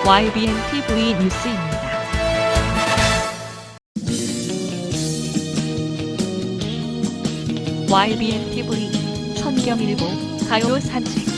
YBN TV 뉴스입니다. YBN TV 선경일보 가요 산책.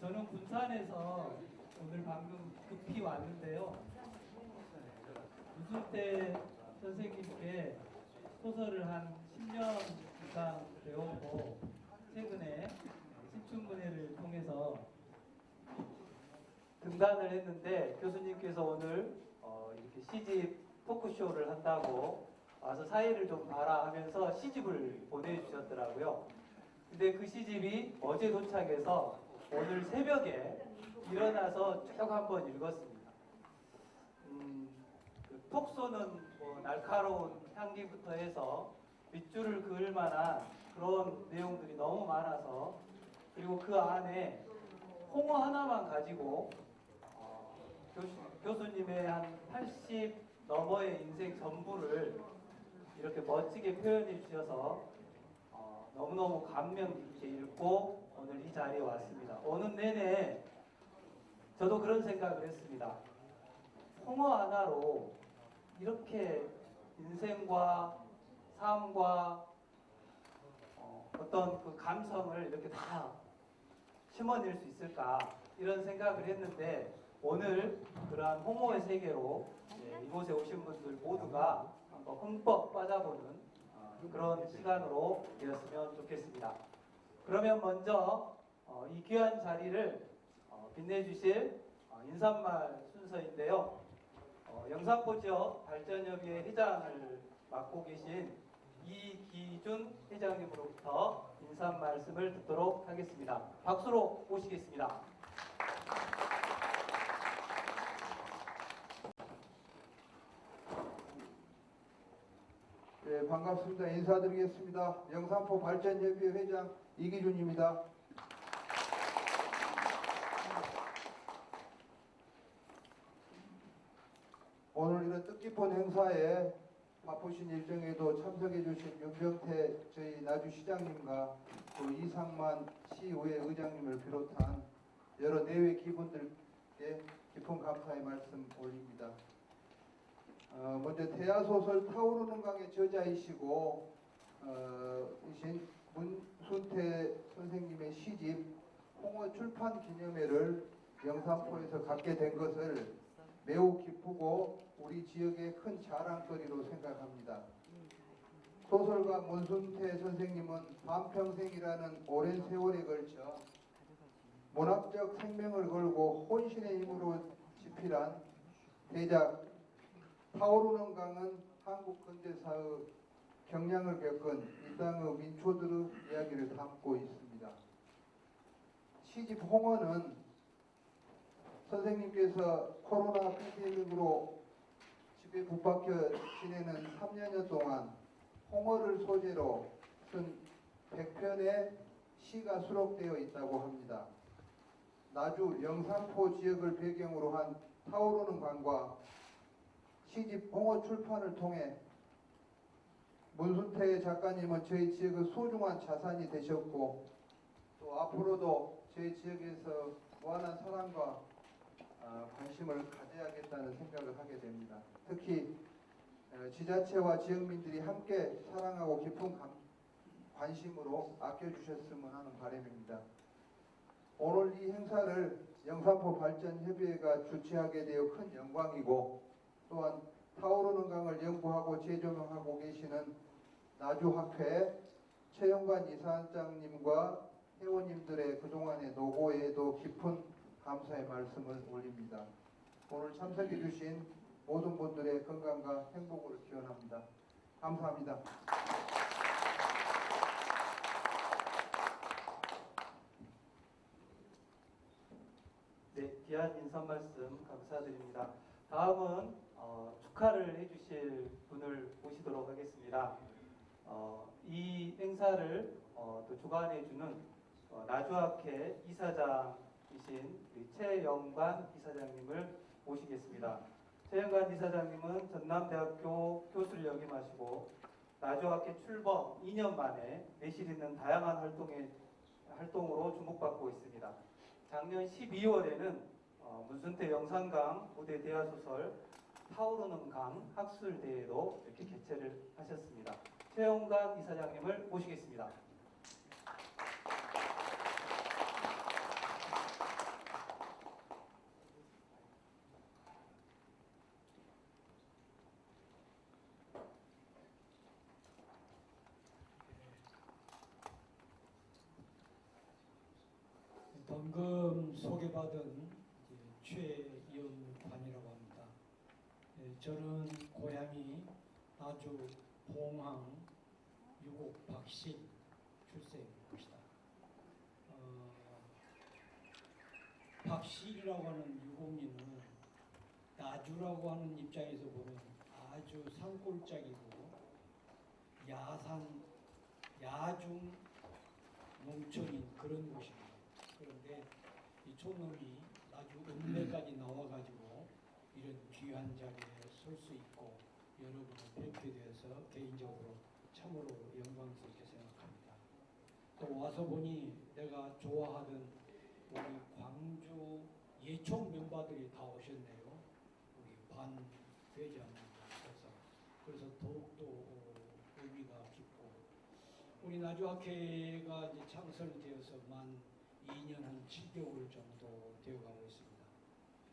저는 군산에서 오늘 방금 급히 왔는데요. 유순태 선생님께 소설을 한 10년 이상 배우고 최근에 신춘문예를 통해서 등단을 했는데 교수님께서 오늘 이렇게 시집 토크쇼를 한다고 와서 사회를 좀 봐라 하면서 시집을 보내주셨더라고요. 근데 그 시집이 어제 도착해서 오늘 새벽에 일어나서 쭉 한번 읽었습니다. 톡 쏘는 날카로운 향기부터 해서 밑줄을 그을 만한 그런 내용들이 너무 많아서, 그리고 그 안에 홍어 하나만 가지고 교수님의 한 80 너머의 인생 전부를 이렇게 멋지게 표현해 주셔서 너무너무 감명 깊게 읽고 오늘 이 자리에 왔습니다. 오는 내내 저도 그런 생각을 했습니다. 홍어 하나로 이렇게 인생과 삶과 어떤 그 감성을 이렇게 다 심어낼 수 있을까, 이런 생각을 했는데 오늘 그러한 홍어의 세계로 이곳에 오신 분들 모두가 한번 흠뻑 빠져보는 그런 시간으로 되었으면 좋겠습니다. 그러면 먼저 이 귀한 자리를 빛내주실 인사말 순서인데요. 영산포 지역 발전협의회 회장을 맡고 계신 이기준 회장님으로부터 인사 말씀을 듣도록 하겠습니다. 박수로 모시겠습니다. 네, 반갑습니다. 인사드리겠습니다. 영산포 발전협의회 회장 이기준입니다. 오늘 이런 뜻깊은 행사에 바쁘신 일정에도 참석해 주신 윤병태 저희 나주시장님과 또 이상만 시의회 의장님을 비롯한 여러 내외 기분들께 깊은 감사의 말씀 올립니다. 먼저 대하소설 타오르는 강의 저자이시고 이신 문순태 선생님의 시집 홍어 출판 기념회를 영산포에서 갖게 된 것을 매우 기쁘고 우리 지역의 큰 자랑거리로 생각합니다. 소설가 문순태 선생님은 반평생이라는 오랜 세월에 걸쳐 문학적 생명을 걸고 혼신의 힘으로 집필한 대작 타오르는 강은 한국 근대사의 경량을 겪은 이 땅의 민초들의 이야기를 담고 있습니다. 시집 홍어는 선생님께서 코로나 팬데믹으로 집에 붙박혀 지내는 3년여 동안 홍어를 소재로 쓴 100편의 시가 수록되어 있다고 합니다. 나주 영산포 지역을 배경으로 한 타오르는 강과 시집 봉어 출판을 통해 문순태 작가님은 저희 지역의 소중한 자산이 되셨고 또 앞으로도 저희 지역에서 무한한 사랑과 관심을 가져야겠다는 생각을 하게 됩니다. 특히 지자체와 지역민들이 함께 사랑하고 깊은 관심으로 아껴주셨으면 하는 바람입니다. 오늘 이 행사를 영산포 발전협의회가 주최하게 되어 큰 영광이고 또한 타오르는 강을 연구하고 재조명하고 계시는 나주학회 최영관 이사장님과 회원님들의 그동안의 노고에도 깊은 감사의 말씀을 올립니다. 오늘 참석해 주신 모든 분들의 건강과 행복을 기원합니다. 감사합니다. 네, 귀한 인사 말씀 감사드립니다. 다음은 축하를 해주실 분을 모시도록 하겠습니다. 이 행사를 또 주관해주는 나주학회 이사장이신 우리 최영관 이사장님을 모시겠습니다. 최영관 이사장님은 전남대학교 교수를 역임하시고 나주학회 출범 2년 만에 내실 있는 다양한 활동으로 주목받고 있습니다. 작년 12월에는 문순태 영산강 고대 대하소설 타오르는 강 학술대회도 이렇게 개최를 하셨습니다. 최영관 이사장님을 모시겠습니다. 방금 소개받은 최영관이라고 합니다. 저는 고향이 나주 봉항 유곡 박씨 출생입니다. 박씨라고 하는 유곡리는 나주라고 하는 입장에서 보면 아주 산골짜기고 야중 농촌인 그런 곳입니다. 그런데 이 촌놈이 나주 읍내까지 나와가지고 이런 귀한 자리에 설 수 있고 여러분을 뵙게 되어서 개인적으로 참으로 영광스럽게 생각합니다. 또 와서 보니 내가 좋아하던 우리 광주 예총 멤버들이 다 오셨네요. 우리 반회장님께서 그래서 더욱더 의미가 깊고 우리 나주학회가 이제 창설되어서 만 2년 한 7개월 정도 되어가고 있습니다.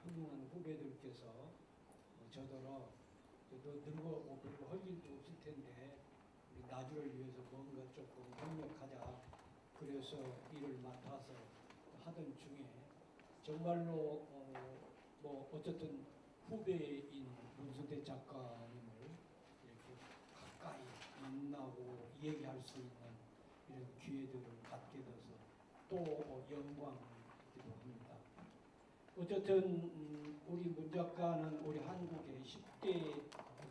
훌륭한 후배들께서 저더러 늙어 별로 할 일도 없을 텐데 우리 나주를 위해서 뭔가 조금 협력하자 그래서 일을 맡아서 하던 중에 정말로 어쨌든 후배인 문순태 작가님을 이렇게 가까이 만나고 얘기할 수 있는 이런 기회들을 갖게 돼서 또 영광이기도 합니다. 어쨌든 우리 문 작가는 우리 한국의 10대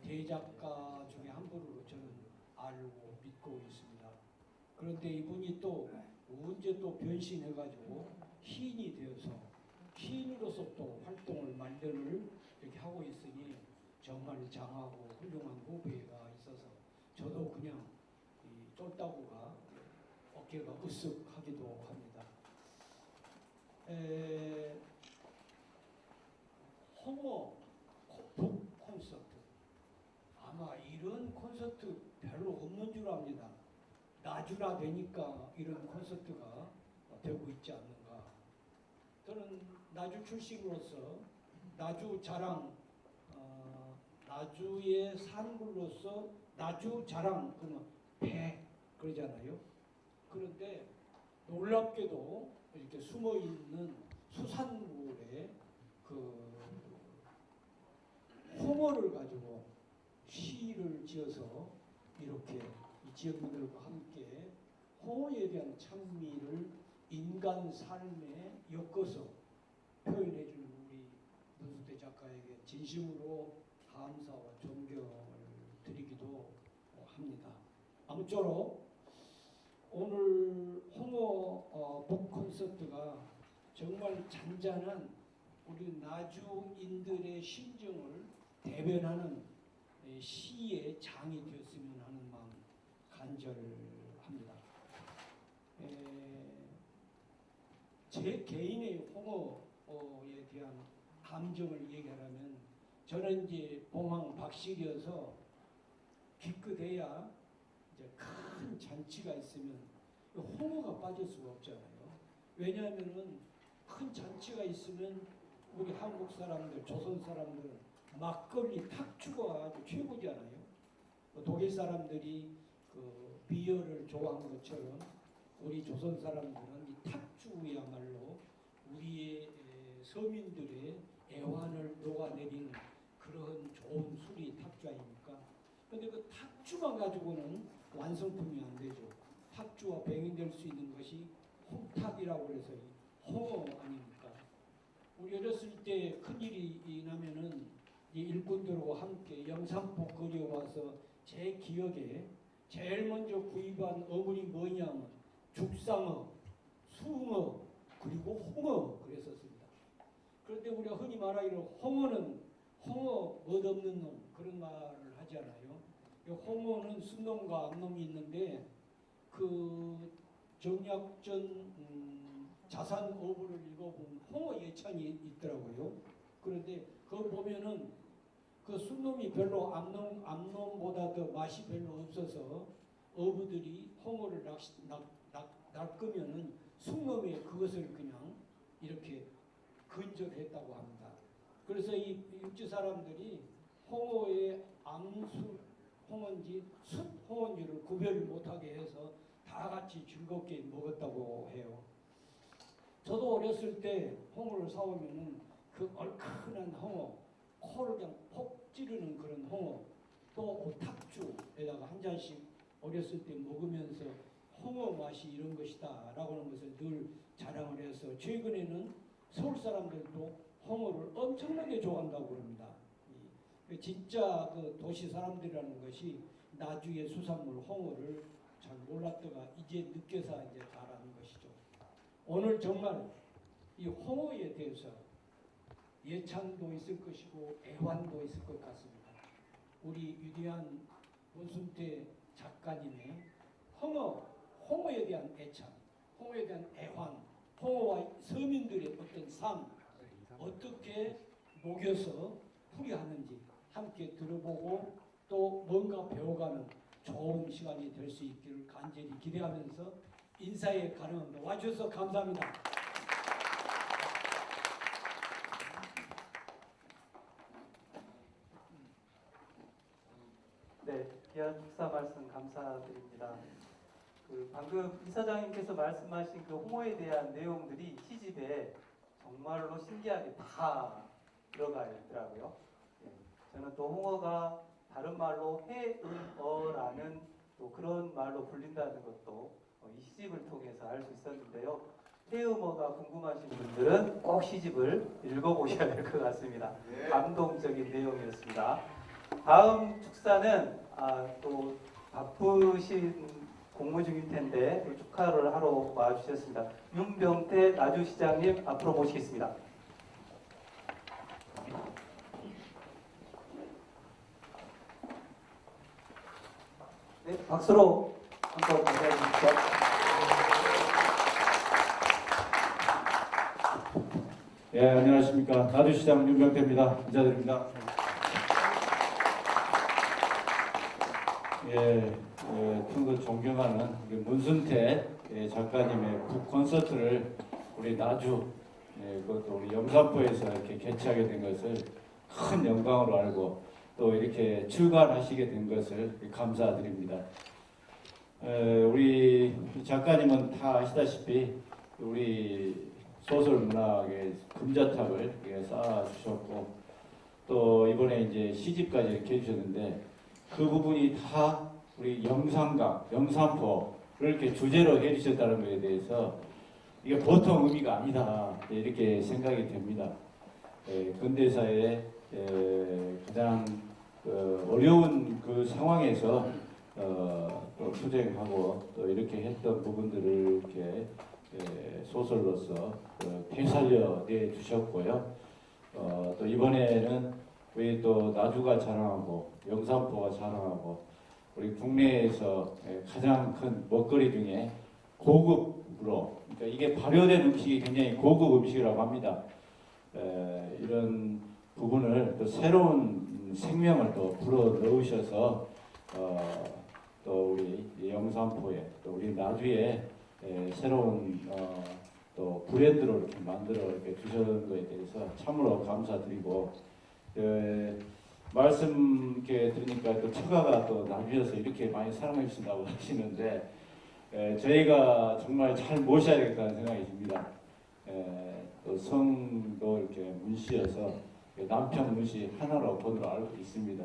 대작가 중에 한 분으로 저는 알고 믿고 있습니다. 그런데 이분이 또 언제 또 변신해가지고 시인이 되어서 시인으로서 또 활동을 마련을 이렇게 하고 있으니 정말 장하고 훌륭한 후배가 있어서 저도 그냥 쫄따구가 어깨가 으쓱하기도 합니다. 홍어 북 콘서트 아마 이런 콘서트 별로 없는 줄 압니다. 나주라 되니까 이런 콘서트가 되고 있지 않는가. 저는 나주 출신으로서 나주 자랑 나주의 산물로서 나주 자랑 그러면 배 그러잖아요. 그런데 놀랍게도 이렇게 숨어 있는 수산물에 그 홍어를 가지고 시를 지어서 이렇게 이 지역민들과 함께 홍어에 대한 찬미를 인간 삶에 엮어서 표현해 주는 우리 문순태 작가에게 진심으로 감사와 존경을 드리기도 합니다. 아무쪼록 오늘 홍어 북 콘서트가 정말 잔잔한 우리 나주인들의 심정을 대변하는 시의 장이 되었으면 하는 마음 간절합니다. 제 개인의 홍어에 대한 감정을 얘기하라면 저는 이제 봉황 박실이어서 기껏해야 이제 큰 잔치가 있으면 홍어가 빠질 수가 없잖아요. 왜냐하면은 큰 잔치가 있으면 우리 한국 사람들, 조선 사람들은 막걸리 탁주가 아주 최고잖아요. 독일 사람들이 그 비어를 좋아하는 것처럼 우리 조선 사람들은 이 탁주야말로 우리의 서민들의 애환을 녹아내리는 그런 좋은 술이 탁주 아닙니까? 근데 그 탁주만 가지고는 완성품이 안 되죠. 탁주와 병행될 수 있는 것이 홍탁이라고 해서 홍어 아닙니까? 우리 어렸을 때 큰일이 나면은 이 일꾼들과 함께 영산포 거리에 와서 제 기억에 제일 먼저 구입한 어물이 뭐냐면 죽상어, 숭어, 그리고 홍어 그랬었습니다. 그런데 우리가 흔히 말하기로 홍어는 홍어 멋없는 놈 그런 말을 하잖아요. 홍어는 순놈과 암놈이 있는데 그 정약전 자산 어부를 읽어보면 홍어 예찬이 있더라고요. 그런데 그걸 보면은 그 순놈이 별로 암놈보다 더 맛이 별로 없어서 어부들이 홍어를 낚으면은 순놈에 그것을 그냥 이렇게 근절했다고 합니다. 그래서 이 육지 사람들이 홍어의 암수 홍어인지 숫 홍어인지를 구별을 못하게 해서 다 같이 즐겁게 먹었다고 해요. 저도 어렸을 때 홍어를 사오면은 그 얼큰한 홍어, 코를 그냥 폭 찌르는 그런 홍어, 또 탁주에다가 한 잔씩 어렸을 때 먹으면서 홍어 맛이 이런 것이다라고 하는 것을 늘 자랑을 해서 최근에는 서울 사람들도 홍어를 엄청나게 좋아한다고 합니다. 진짜 그 도시 사람들이라는 것이 나주의 수산물 홍어를 잘 몰랐다가 이제 느껴서 이제 잘하는 것이죠. 오늘 정말 이 홍어에 대해서 예찬도 있을 것이고 애환도 있을 것 같습니다. 우리 위대한 문순태 작가님의 홍어에 대한 애찬, 홍어에 대한 애환, 홍어와 서민들의 어떤 삶 어떻게 녹여서 풀이하는지 함께 들어보고 또 뭔가 배워가는 좋은 시간이 될 수 있기를 간절히 기대하면서 인사에 가능합니다. 와주셔서 감사합니다. 네, 귀한 축사 말씀 감사드립니다. 방금 이사장님께서 말씀하신 그 홍어에 대한 내용들이 시집에 정말로 신기하게 다 들어가 있더라고요. 네, 저는 또 홍어가 다른 말로 해은어라는 또 그런 말로 불린다는 것도 이 시집을 통해서 알 수 있었는데요. 해음어가 궁금하신 분들은 꼭 시집을 읽어보셔야 될 것 같습니다. 감동적인 내용이었습니다. 다음 축사는 또 바쁘신 공무 중일 텐데 축하를 하러 와주셨습니다. 윤병태 나주시장님 앞으로 모시겠습니다. 네, 박수로 한번 맞이해 주십시오. 예, 안녕하십니까. 나주시장 윤병태입니다. 인사드립니다. 평소 존경하는 문순태 작가님의 북 콘서트를 우리 나주, 그것도 우리 영산포에서 이렇게 개최하게 된 것을 큰 영광으로 알고 또 이렇게 출간하시게 된 것을 감사드립니다. 우리 작가님은 다 아시다시피 우리 소설 문학의 금자탑을 쌓아주셨고 또 이번에 이제 시집까지 이렇게 해주셨는데 그 부분이 다 우리 영산강, 영산포를 이렇게 주제로 해주셨다는 것에 대해서 이게 보통 의미가 아니다 이렇게 생각이 됩니다. 근대사의 가장 어려운 그 상황에서 또 투쟁하고 또 이렇게 했던 부분들을 이렇게 소설로서 되살려 내 주셨고요. 또 이번에는 우리 또 나주가 자랑하고 영산포가 자랑하고 우리 국내에서 가장 큰 먹거리 중에 고급으로, 그러니까 이게 발효된 음식이 굉장히 고급 음식이라고 합니다. 이런 부분을 또 새로운 생명을 또 불어 넣으셔서 또 우리 영산포에 또 우리 나주에 새로운 또 브랜드로 이렇게 만들어 이렇게 주셨는 것에 대해서 참으로 감사드리고, 말씀 이렇게 들으니까 또 처가가 또 나주에서 이렇게 많이 사랑해 주신다고 하시는데 저희가 정말 잘 모셔야 되겠다는 생각이 듭니다. 또 성도 이렇게 문씨여서 남편 문씨 하나로 번호로 알고 있습니다.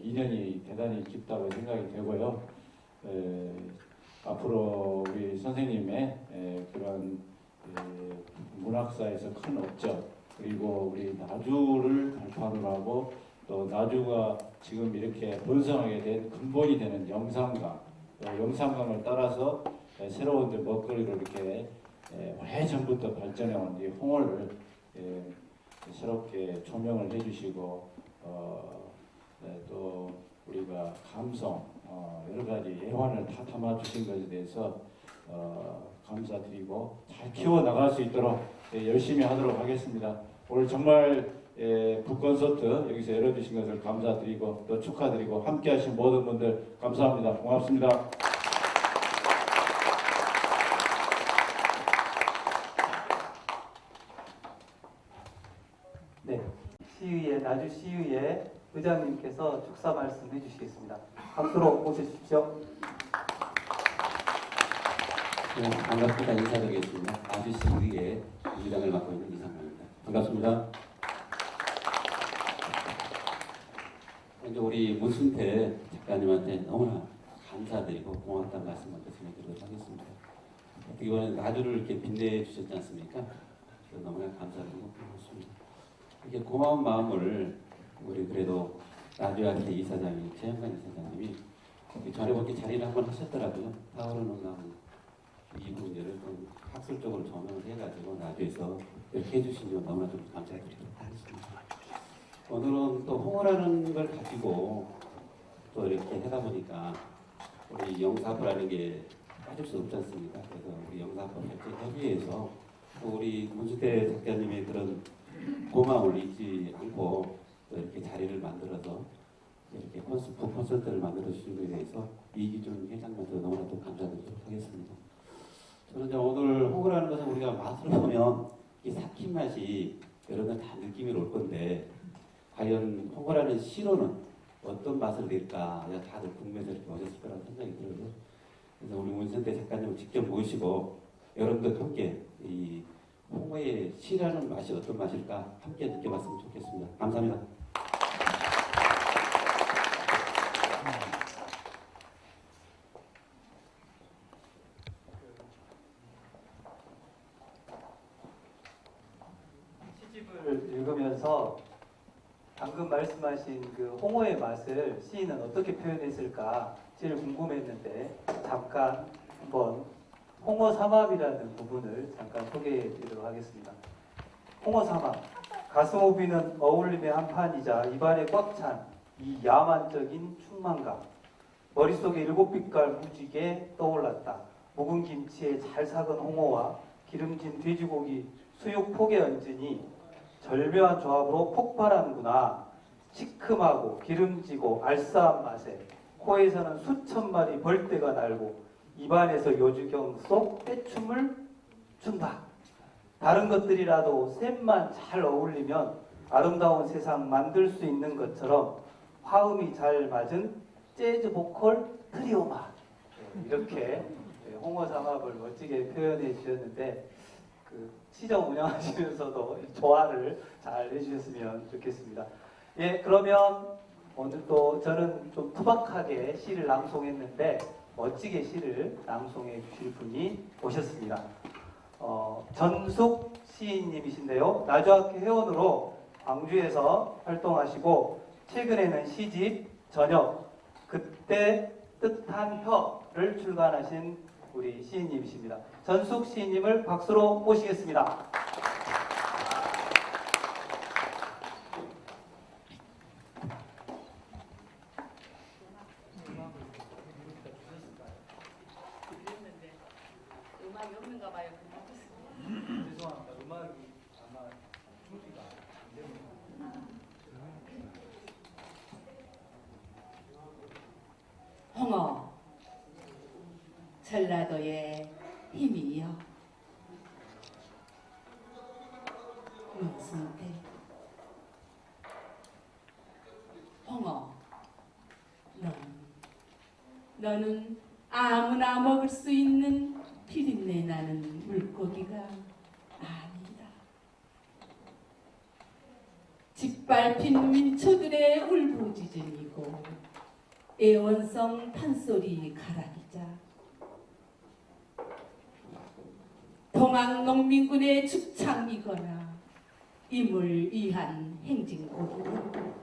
인연이 대단히 깊다고 생각이 되고요. 앞으로 우리 선생님의 그런 문학사에서 큰 업적, 그리고 우리 나주를 발판으로 하고 또 나주가 지금 이렇게 번성하게 된 근본이 되는 영산강, 영산강을 따라서 새로운 먹거리로 이렇게 오래전부터 발전해온 이 홍어를 새롭게 조명을 해주시고 또 우리가 감성 여러 가지 애환을 다 담아주신 것에 대해서 감사드리고 잘 키워 나갈 수 있도록 열심히 하도록 하겠습니다. 오늘 정말 북콘서트 여기서 열어주신 것을 감사드리고 또 축하드리고 함께하신 모든 분들 감사합니다. 고맙습니다. 네, 시의회 나주 시의회 의장님께서 축사 말씀 해주시겠습니다. 박수로 모셔주십시오. 네, 반갑습니다. 인사드리겠습니다. 나주시의회 의장을 맡고 있는 이상만입니다. 반갑습니다. 먼저 우리 문순태 작가님한테 너무나 감사드리고 고맙다는 말씀 먼저 전해드리도록 하겠습니다. 어떻게 보면 나주를 이렇게 빛내 주셨지 않습니까? 너무나 감사드리고 고맙습니다. 이렇게 고마운 마음을 우리 그래도 나주학회 이사장님, 최영관 이사장님이 전에밖에 자리를 한번 하셨더라고요. 타오르는 나무 이 문제를 좀 학술적으로 조명을 해가지고 나주에서 이렇게 해주신 점 너무나 좀 감사드리도록 하겠습니다. 오늘은 또 홍어라는 걸 가지고 또 이렇게 하다 보니까 우리 영사포라는 게 빠질 수 없지 않습니까? 그래서 우리 영사포 협의회에서 우리 문수태 작가님의 그런 고마움을 잊지 않고 또 이렇게 자리를 만들어서 이렇게 콘서트를 만들어 주신 것에 대해서 이기준 회장님한테 너무나 또 감사드리도록 하겠습니다. 저는 이제 오늘 홍어라는 것은 우리가 맛을 보면 이 삭힌 맛이 여러분 다 느낌이 올 건데 과연 홍어라는 시로는 어떤 맛을 낼까 다들 궁금해서 이렇게 오셨을 거라고 생각이 들어요. 그래서 우리 문선태 작가님을 직접 모시고 여러분들 함께 이 홍어의 시라는 맛이 어떤 맛일까 함께 느껴봤으면 좋겠습니다. 감사합니다. 시집을 읽으면서 방금 말씀하신 그 홍어의 맛을 시인은 어떻게 표현했을까 제일 궁금했는데 잠깐 한번 홍어 삼합이라는 부분을 잠깐 소개해 드리도록 하겠습니다. 홍어 삼합, 가슴오비는 어울림의 한판이자 입안에 꽉 찬 이 야만적인 충만감, 머릿속에 일곱 빛깔 무지개 떠올랐다. 묵은 김치에 잘 삭은 홍어와 기름진 돼지고기 수육 폭에 얹으니 절묘한 조합으로 폭발하는구나. 시큼하고 기름지고 알싸한 맛에 코에서는 수천 마리 벌떼가 날고 입안에서 요주경 속 떼춤을 춘다. 다른 것들이라도 셋만 잘 어울리면 아름다운 세상 만들 수 있는 것처럼 화음이 잘 맞은 재즈 보컬 트리오 맛. 이렇게 홍어 삼합을 멋지게 표현해 주셨는데 그 시장 운영하시면서도 조화를 잘 해주셨으면 좋겠습니다. 예, 그러면 오늘 또 저는 좀 투박하게 시를 낭송했는데 멋지게 시를 낭송해 주실 분이 오셨습니다. 전숙 시인님이신데요. 나주학회 회원으로 광주에서 활동하시고 최근에는 시집 저녁 그때 뜻한 혀를 출간하신 우리 시인님이십니다. 전숙 시인님을 박수로 모시겠습니다. 음악이 없는가 봐요. 죄송합니다. 음악이 아마 준비가 안 됩니다. 홍어 전라도의 힘이여 문순태 홍어 너는 아무나 먹을 수 있는 비린내 나는 물고기가 아니다. 짓밟힌 민초들의 울부짖음이고 애원성 판소리 가라기자 동학 농민군의 죽창이거나 임을 위한 행진곡이고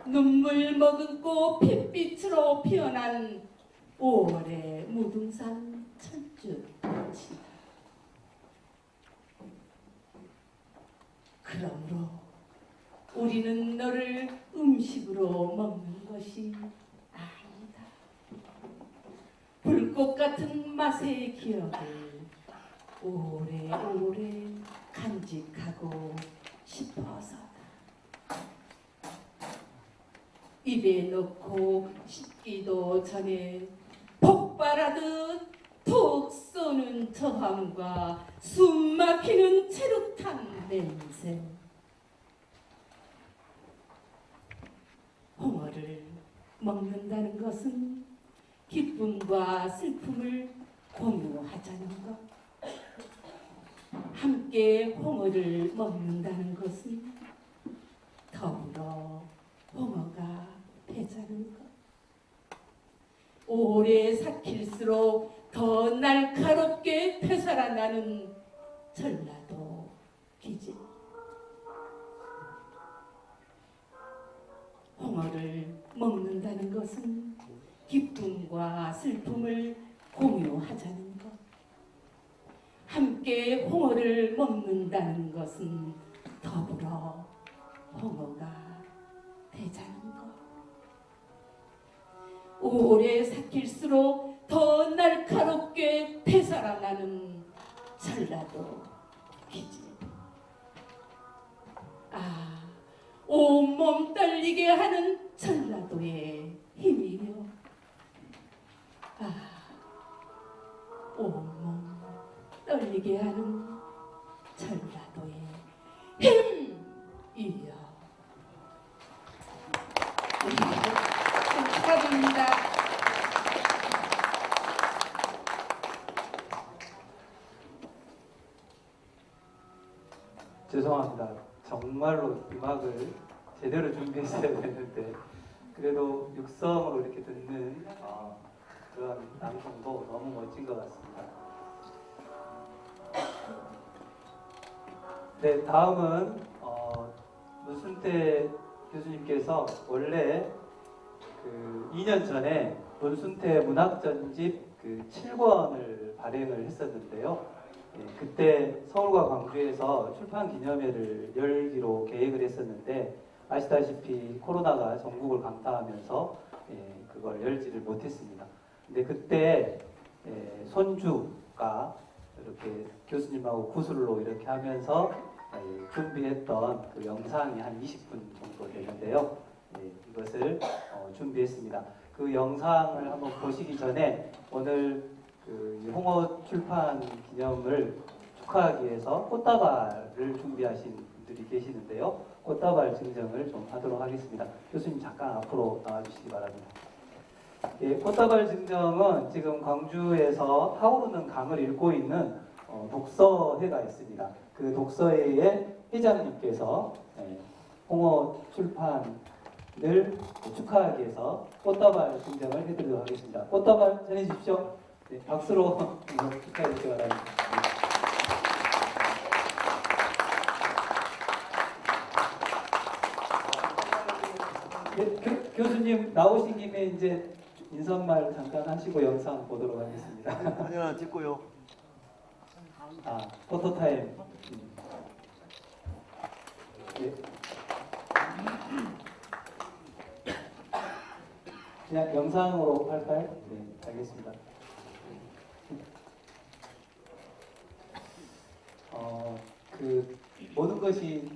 눈물 머금고 핏빛으로 피어난 5월의 무등산 천주꽃이다. 그러므로 우리는 너를 음식으로 먹는 것이 아니다. 불꽃 같은 맛의 기억을 오래오래 간직하고 싶어서다. 입에 넣고 씹기도 전에 폭발하듯 톡 쏘는 저항과 숨 막히는 체류탄 냄새. 홍어를 먹는다는 것은 기쁨과 슬픔을 공유하자는 것. 함께 홍어를 먹는다는 것은 더불어 홍어가 되자는 것. 오래 삭힐수록 더 날카롭게 되살아나는 전라도 기질. 홍어를 먹는다는 것은 기쁨과 슬픔을 공유하자는 것. 함께 홍어를 먹는다는 것은 더불어 홍어가 되자는 것. 오래 삭힐수록 더 날카롭게 되살아나는 전라도 기질. 온몸 떨리게 하는 전라도의 힘이요. 온몸 떨리게 하는 전라도의 힘이요. 축하드립니다. 죄송합니다. 정말로 음악을 제대로 준비했어야 되는데 그래도 육성으로 이렇게 듣는 그런 낭송도 너무 멋진 것 같습니다. 네, 다음은 문순태 교수님께서 원래 그 2년 전에 문순태 문학전집 그 7권을 발행을 했었는데요. 그때 서울과 광주에서 출판 기념회를 열기로 계획을 했었는데 아시다시피 코로나가 전국을 강타하면서 그걸 열지를 못했습니다. 근데 그때 손주가 이렇게 교수님하고 구슬로 이렇게 하면서 준비했던 그 영상이 한 20분 정도 되는데요. 이것을 준비했습니다. 그 영상을 한번 보시기 전에 오늘 그 홍어 출판 기념을 축하하기 위해서 꽃다발을 준비하신 분들이 계시는데요. 꽃다발 증정을 좀 하도록 하겠습니다. 교수님 잠깐 앞으로 나와주시기 바랍니다. 꽃다발 증정은 지금 광주에서 타오르는 강을 읽고 있는 독서회가 있습니다. 그 독서회의 회장님께서 홍어 출판을 축하하기 위해서 꽃다발 증정을 해드리도록 하겠습니다. 꽃다발 전해주십시오. 네, 박수로 축하해 주시기 바랍니다. 네, 교수님 나오신 김에 이제 인사말 잠깐 하시고 영상 보도록 하겠습니다. 사진 하나 찍고요. 아, 포토타임. 네. 그냥 영상으로 할까요? 네, 알겠습니다. 그 모든 것이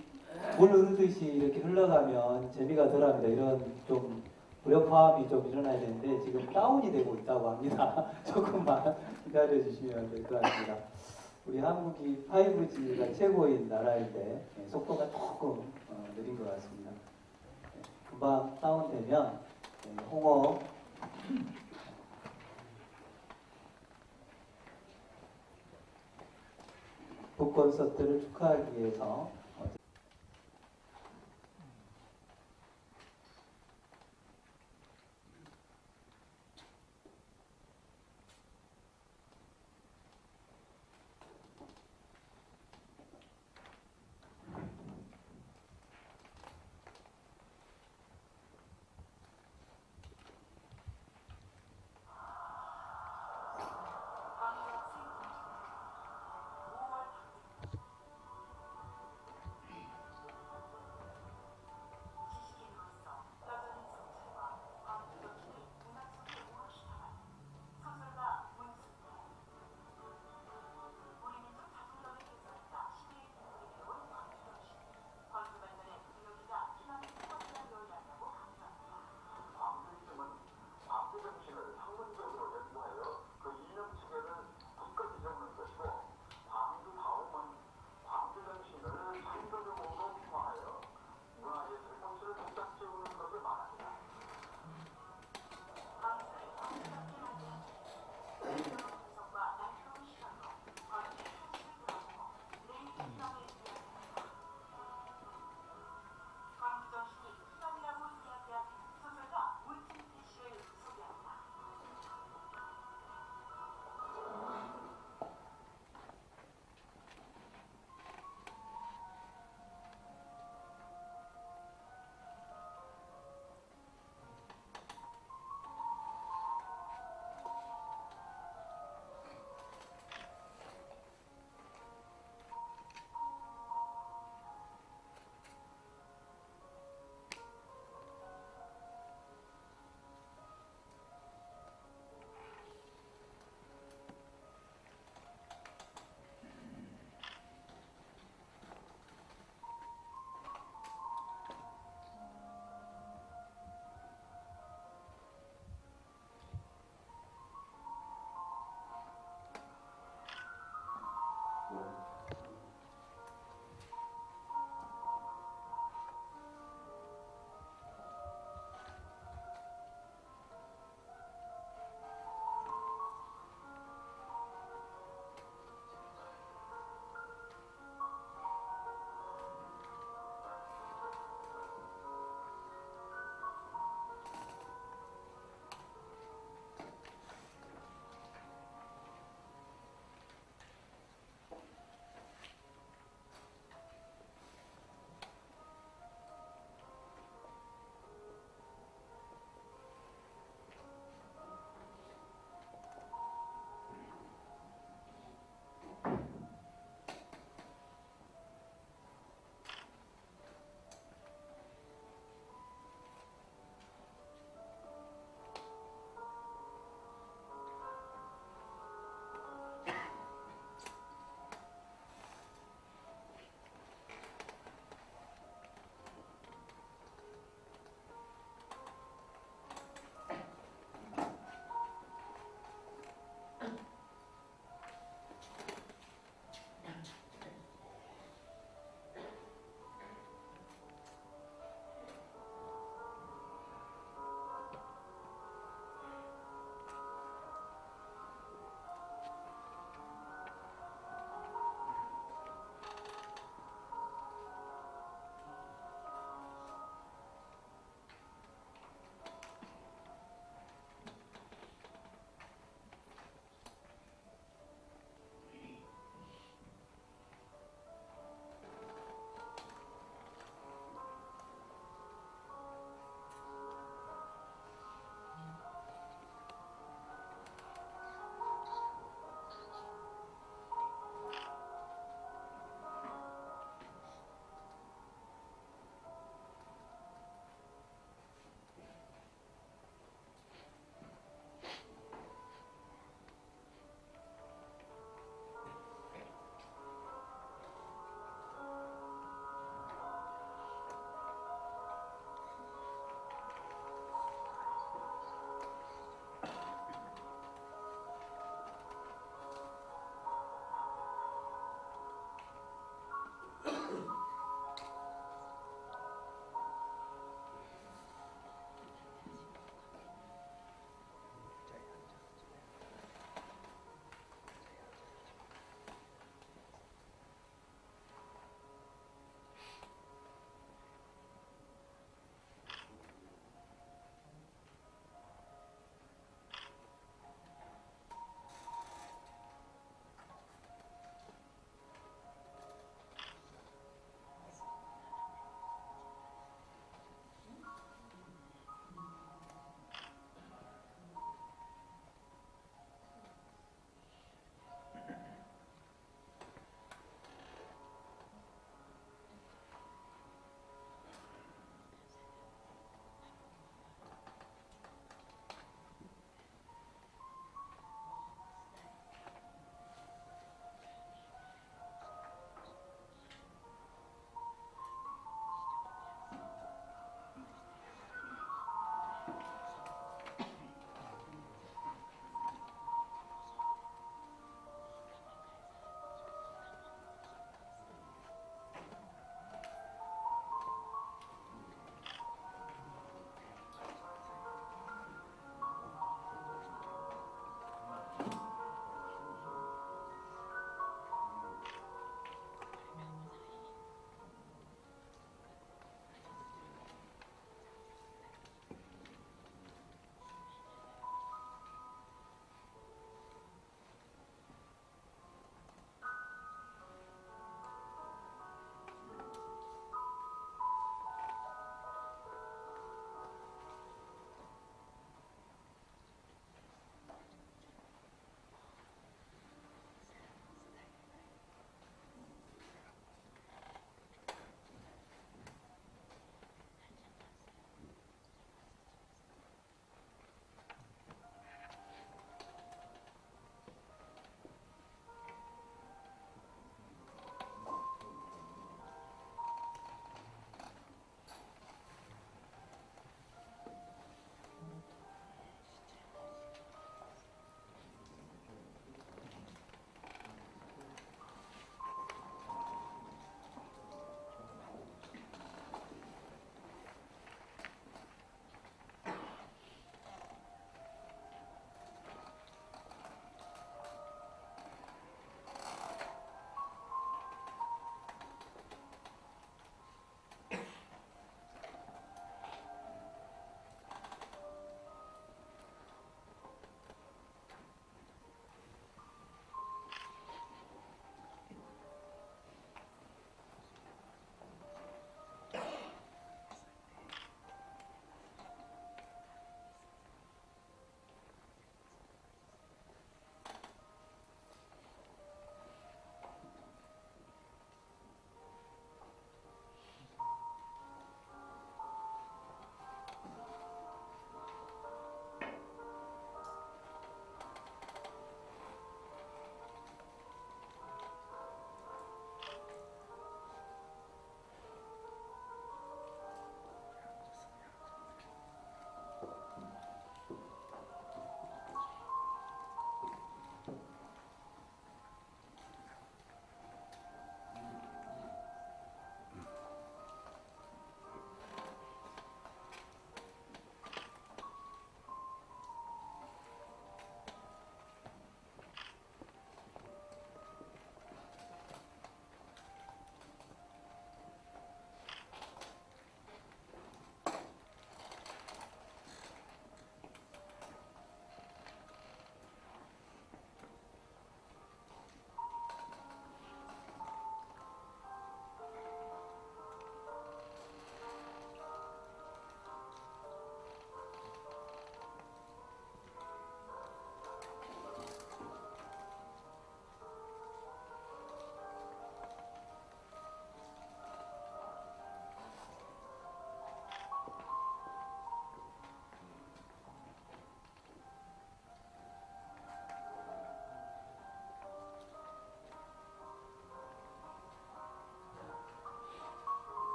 물 흐르듯이 이렇게 흘러가면 재미가 덜합니다. 이런 좀 불협화음이 좀 일어나야 되는데 지금 다운이 되고 있다고 합니다. 조금만 기다려 주시면 될 것 같습니다. 우리 한국이 5G가 최고인 나라인데 속도가 조금 느린 것 같습니다. 금방 다운되면 홍어 북콘서트를 축하하기 위해서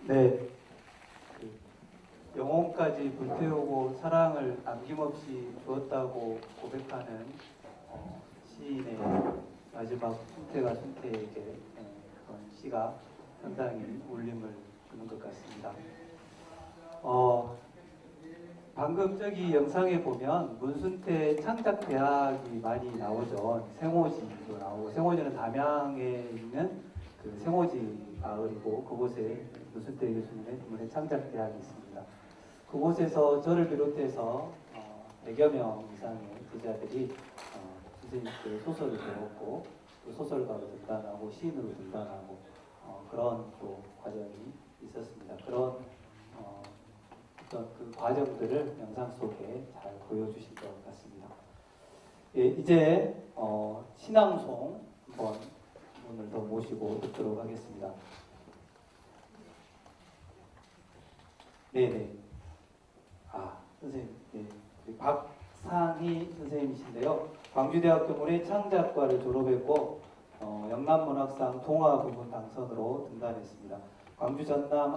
네, 영혼까지 불태우고 사랑을 남김없이 주었다고 고백하는 시인의 마지막 순태가 순태에게 그런 시가 상당히 울림을 주는 것 같습니다. 방금 저기 영상에 보면 문순태 창작대학이 많이 나오죠. 생오지도 나오고, 생오지는 담양에 있는 그 생오지 마을이고, 그곳에 문순태 교수님의 문해 창작대학이 있습니다. 그곳에서 저를 비롯해서 100여 명 이상의 제자들이 선생님께 소설을 배웠고, 또 소설가로 등단하고 시인으로 등단하고 그런 또 과정이 있었습니다. 그런 어떤 그 과정들을 영상 속에 잘 보여주실 것 같습니다. 예, 이제 신앙송 한번 분을 더 모시고 듣도록 하겠습니다. 네네. 선생님, 네. 박상희 선생님이신데요. 광주대학교 문해창작과를 졸업했고 영남문학상 동화 부문 당선으로 등단했습니다. 광주 전남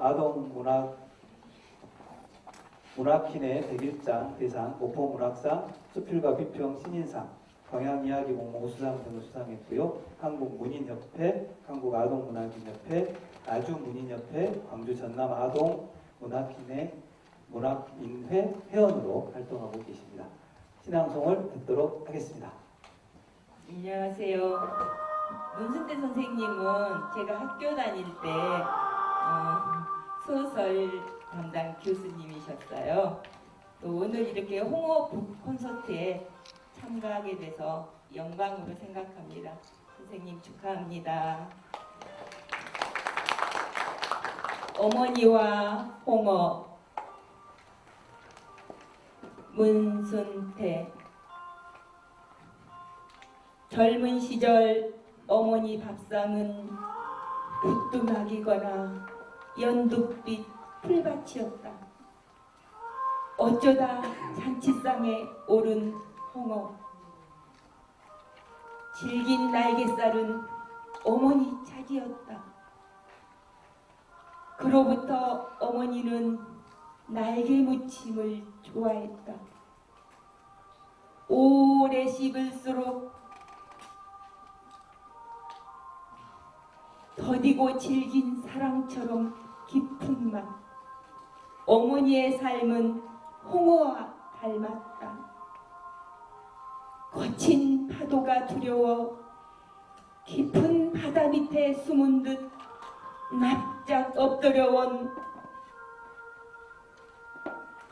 문학인의 101장 대상, 목포문학상, 수필과 비평 신인상, 광양이야기 공모 수상 등을 수상했고요. 한국문인협회, 한국아동문학인협회, 나주문인협회, 광주 전남 아동문학인회 회원으로 활동하고 계십니다. 신앙송을 듣도록 하겠습니다. 안녕하세요. 문순태 선생님은 제가 학교 다닐 때 소설 담당 교수님이셨어요. 또 오늘 이렇게 홍어 북 콘서트에 참가하게 돼서 영광으로 생각합니다. 선생님 축하합니다. 어머니와 홍어. 문순태. 젊은 시절 어머니 밥상은 부뚜막이거나 연두빛 풀밭이었다. 어쩌다 잔치상에 오른 홍어. 질긴 날갯살은 어머니 차지였다. 그로부터 어머니는 날개 무침을 좋아했다. 오래 씹을수록 더디고 질긴 사랑처럼 깊은 맛. 어머니의 삶은 홍어와 닮았다. 거친 파도가 두려워 깊은 바다 밑에 숨은 듯 납작 엎드려온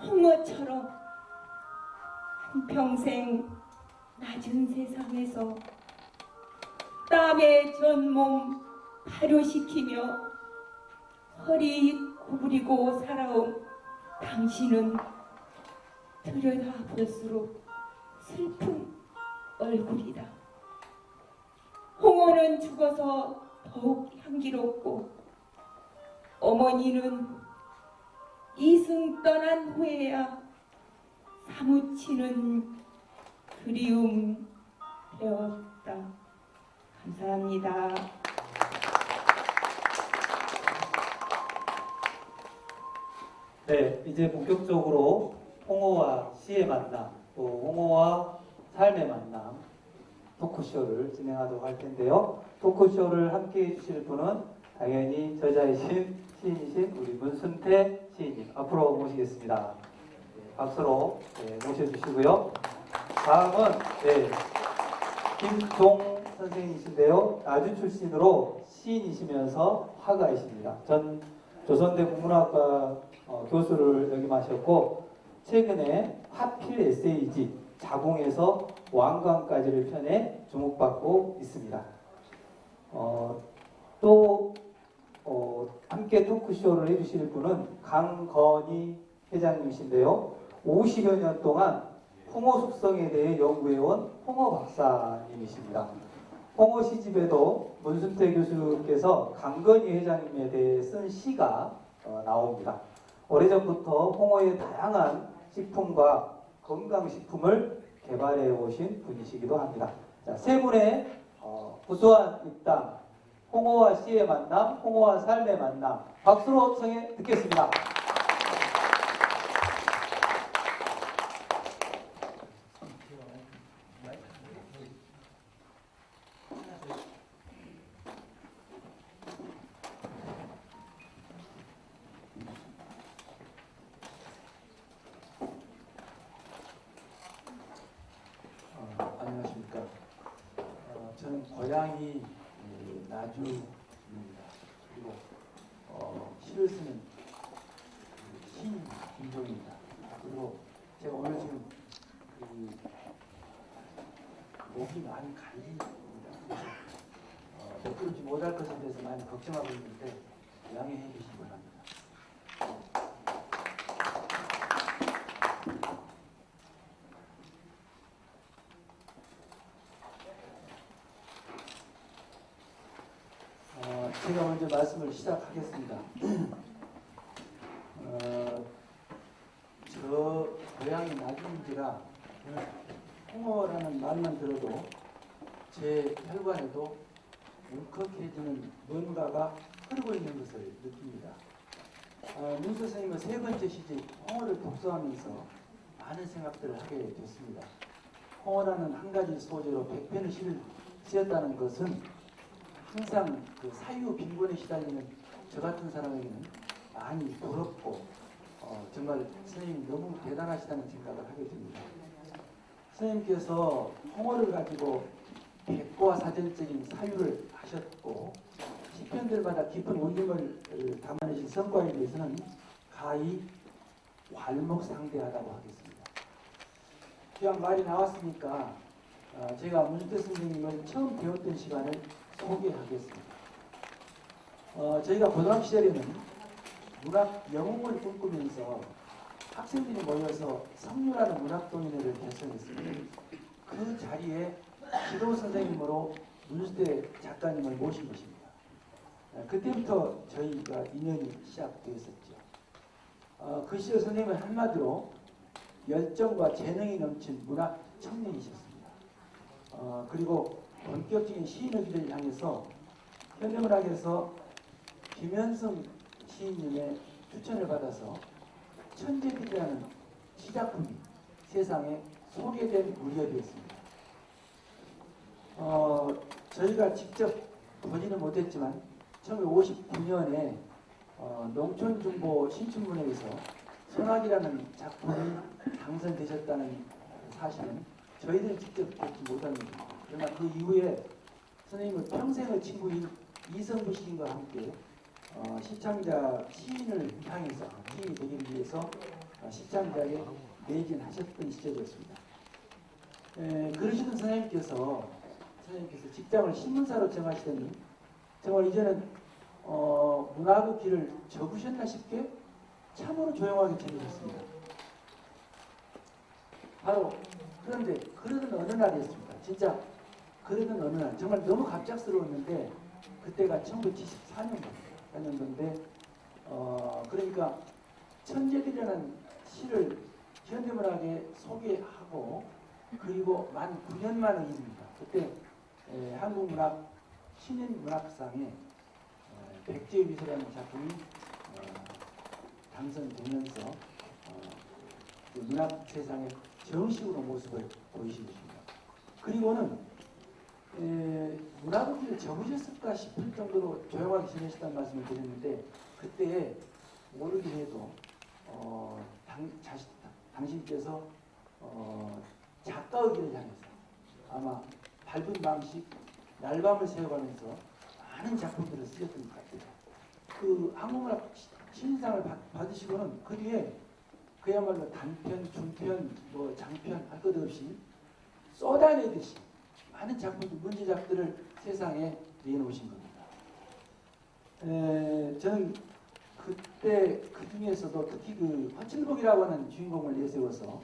홍어처럼 한평생 낮은 세상에서 땀에 전 몸 발효시키며 허리 구부리고 살아온 당신은 들여다볼수록 슬픈 얼굴이다. 홍어는 죽어서 더욱 향기롭고 어머니는 이승 떠난 후에야 사무치는 그리움 배웠다. 감사합니다. 네, 이제 본격적으로 홍어와 시의 만남, 또 홍어와 삶의 만남 토크쇼를 진행하도록 할 텐데요. 토크쇼를 함께 해주실 분은 당연히 저자이신 시인이신 우리 문순태 시인님 앞으로 모시겠습니다. 네, 박수로 모셔주시고요. 다음은 김종 선생님이신데요. 나주 출신으로 시인이시면서 화가이십니다. 전 조선대 국문학과 교수를 역임하셨고 최근에 화필 에세이집 자궁에서 왕관까지를 펴내 주목받고 있습니다. 또 함께 토크쇼를 해주실 분은 강건희 회장님이신데요. 50여 년 동안 홍어 숙성에 대해 연구해온 홍어 박사님이십니다. 홍어 시집에도 문순태 교수께서 강건희 회장님에 대해 쓴 시가 나옵니다. 오래전부터 홍어의 다양한 식품과 건강식품을 개발해 오신 분이시기도 합니다. 자, 세 분의 구수한 입담 홍어와 씨의 만남, 홍어와 삶의 만남. 박수로 청해 듣겠습니다. 안녕하십니까. 저는 고향이 나주입니다. 그리고 시를 쓰는 신 김종입니다. 그리고 제가 오늘 지금 목이 많이 갈립니다. 몇 그러지 못할 것에 대해서 많이 걱정하고 있는데 양해해 주시기 바랍니다. 제가 먼저 말씀을 시작하겠습니다. 저 고향이 나주인지라 홍어라는 말만 들어도 제 혈관에도 울컥해지는 뭔가가 흐르고 있는 것을 느낍니다. 문수 선생님은 세 번째 시집 홍어를 독서하면서 많은 생각들을 하게 됐습니다. 홍어라는 한 가지 소재로 100편의 시를 쓰였다는 것은 항상 그 사유 빈곤에 시달리는 저 같은 사람에게는 많이 부럽고 정말 선생님이 너무 대단하시다는 생각을 하게 됩니다. 선생님께서 홍어를 가지고 백과 사전적인 사유를 하셨고 시편들마다 깊은 울림을 담아내신 성과에 대해서는 가히 괄목상대하다고 하겠습니다. 귀한 말이 나왔으니까 제가 문수태 선생님을 처음 배웠던 시간을 소개하겠습니다. 저희가 고등학교 시절에는 문학 영웅을 꿈꾸면서 학생들이 모여서 성류라는 문학동인회를 결성했습니다. 그 자리에 지도 선생님으로 문수태 작가님을 모신 것입니다. 그때부터 저희가 인연이 시작되었었죠. 그 시절 선생님은 한마디로 열정과 재능이 넘친 문학 청년이셨습니다. 그리고 본격적인 시인의 길을 향해서 현대문학에서 김현성 시인님의 추천을 받아서 천재들이라는 시작품이 세상에 소개된 무렵이었습니다. 저희가 직접 보지는 못했지만 1959년에 농촌중보 신춘문예에서 소나기라는 작품이 당선되셨다는 사실은 저희들은 직접 듣지 못합니다. 그러나 그 이후에 선생님은 평생의 친구인 이성부 시인과 함께 시창자 시인을 향해서 시인이 되기 위해서 시창자에 매진하셨던 시절이었습니다. 그러시던 선생님께서 직장을 신문사로 정하시더니 정말 이제는 문학의 길을 접으셨나 싶게 참으로 조용하게 지내셨습니다. 바로 그런데 그러던 어느 날이었습니다. 진짜 그러던 어느 날 정말 너무 갑작스러웠는데 그때가 1974년도인데 그러니까 천재들이라는 시를 현대문학에 소개하고 그리고 만 9년 만의 일입니다. 그때 한국문학 신인문학상에 백제미소라는 작품이 당선되면서 그 문학 세상에 정식으로 모습을 보이신 것입니다. 그리고는 문학의 길을 접으셨을까 싶을 정도로 조용하게 지내셨다는 말씀을 드렸는데 그때 모르긴 해도 당신께서 작가의 길을 향해서 아마 밟은 방식 날밤을 새워가면서 많은 작품들을 쓰셨던 것 같아요. 그 한국문학 신인상을 받으시고는 그 뒤에 그야말로 단편, 중편, 장편 할 것 없이 쏟아내듯이 많은 작품들, 문제작들을 세상에 내놓으신 겁니다. 저는 그때 그 중에서도 특히 그 화칠복이라고 하는 주인공을 내세워서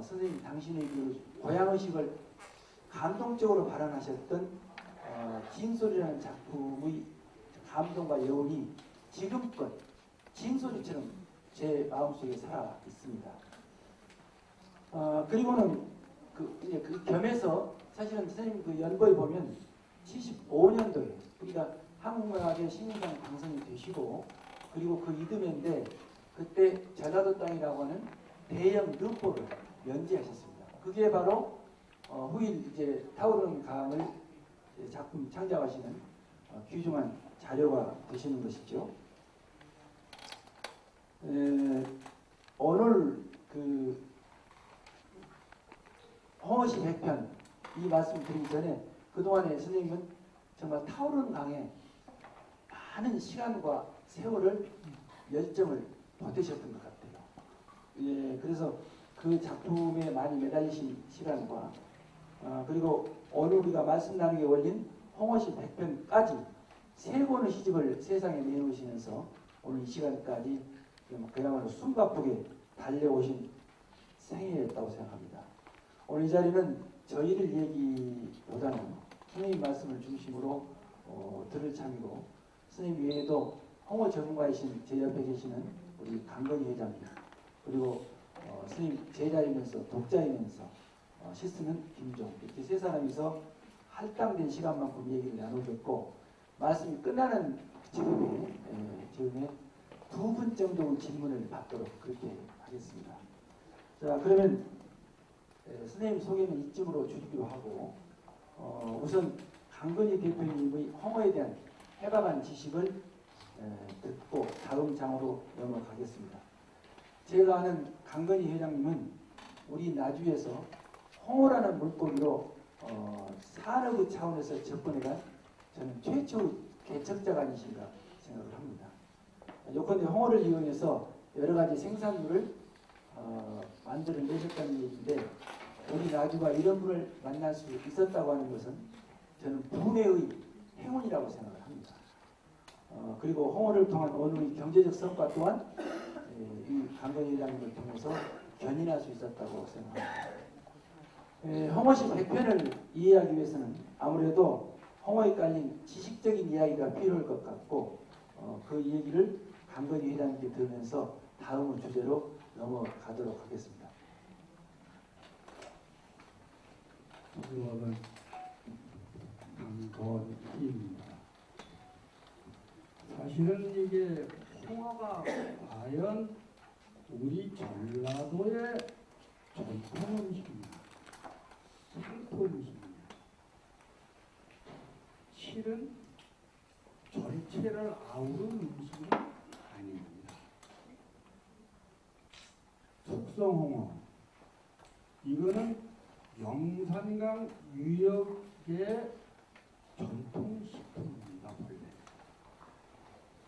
선생님 당신의 그 고향의식을 감동적으로 발언하셨던 진소리라는 작품의 감동과 여운이 지금껏 진소리처럼 제 마음속에 살아 있습니다. 그리고는 그 겸해서 사실은 선생님 그 연보에 보면 75년도에 우리가 한국문학의 신인상 당선이 되시고 그리고 그 이듬해인데 그때 전라도 땅이라고 하는 대형 능보를 연재하셨습니다. 그게 바로 후일 이제 타오르는 강을 작품 창작하시는 귀중한 자료가 되시는 것이죠. 오늘 그 홍어시 100편 이 말씀 드리기 전에 그동안에 선생님은 정말 타오르는 강에 많은 시간과 세월을 열정을 보태셨던 것 같아요. 예, 그래서 그 작품에 많이 매달리신 시간과 그리고 오늘 우리가 말씀 나누기 원린 홍어시 100편까지 3권의 시집을 세상에 내놓으시면서 오늘 이 시간까지 그야말로 숨가쁘게 달려오신 생애였다고 생각합니다. 오늘 이 자리는 저희를 얘기보다는 선생님 말씀을 중심으로 들을 참이고 선생님 외에도 홍어 전문가이신 제 옆에 계시는 우리 강건희 회장님 그리고 선생님 제자이면서 독자이면서 시스는 김종 이렇게 세 사람이서 할당된 시간만큼 얘기를 나누겠고 말씀이 끝나는 즈음에 2분 정도 질문을 받도록 그렇게 하겠습니다. 자 그러면 선생님 소개는 이쯤으로 줄이기로 하고 우선 강건희 대표님의 홍어에 대한 해박한 지식을 듣고 다음 장으로 넘어가겠습니다. 제가 아는 강건희 회장님은 우리 나주에서 홍어라는 물고기로 산업의 차원에서 접근해간 저는 최초의 개척자가 아니신가 생각을 합니다. 요컨대 홍어를 이용해서 여러 가지 생산물을 만들어내셨다는 얘기인데 우리 나주가 이런 분을 만날 수 있었다고 하는 것은 저는 분해의 행운이라고 생각을 합니다. 그리고 홍어를 통한 어느의 경제적 성과 또한 이 강건희 회장님을 통해서 견인할 수 있었다고 생각합니다. 홍어시 100편을 이해하기 위해서는 아무래도 홍어에 깔린 지식적인 이야기가 필요할 것 같고 그 얘기를 강건희 회장님께 들으면서 다음 주제로 넘어가도록 하겠습니다. 저는 강건희입니다. 사실은 이게 홍어가 과연 우리 전라도의 전통 음식입니다. 상토 음식입니다. 실은 전체를 아우른 음식은 아닙니다. 숙성홍어 이거는 영산강 유역의 전통식품입니다. 원래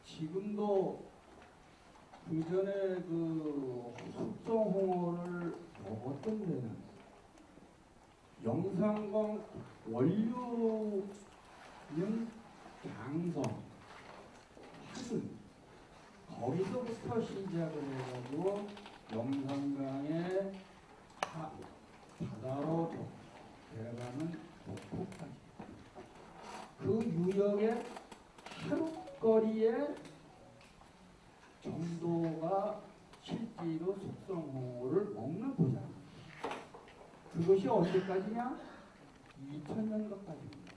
지금도 그 전에 그 숙성홍어를 먹었던 데는 영산강 원료는 장성, 하순 거기서부터 시작을 해가지고 영산강의 바다로 들어가는 목포까지 그 유역의 하루거리의 정도가 실제로 숙성홍어를 먹는 도장입니다. 그것이 언제까지냐? 2000년도까지입니다.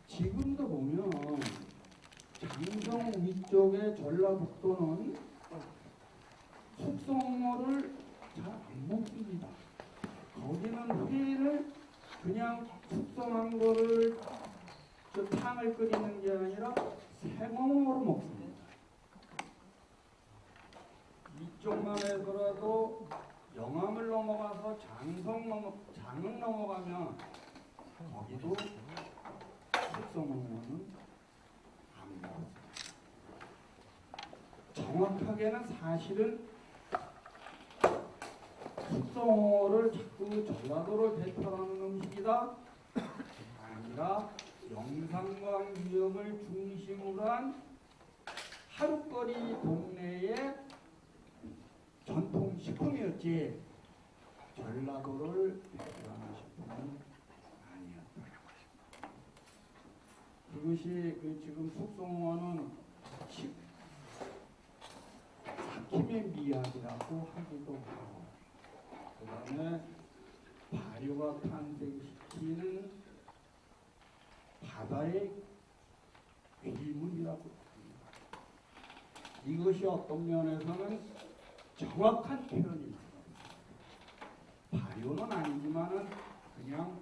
지금도 보면 장성 위쪽의 전라북도는 숙성홍어를 잘 안 먹습니다. 거기는 회를 그냥 숙성한 거를 탕을 끓이는 게 아니라 생홍어로 먹습니다. 이쪽만 해서라도 영암을 넘어가서 장흥 넘어가면 거기도 숙성홍어는 안 먹어요. 정확하게는 사실은 숙성홍어를 자꾸 전라도를 대표하는 음식이다 아니라 영산강 유역을 중심으로 한 하루거리 동네의 전통식품이었지 전라도를 대표하는 식품은 아니었다. 그것이 지금 숙성홍어는 삭힘의 미학이라고 하기도 하고 그 다음에 발효가 탄생시키는 바다의 질문이라고 합니다. 이것이 어떤 면에서는 정확한 표현입니다. 발효는 아니지만은 그냥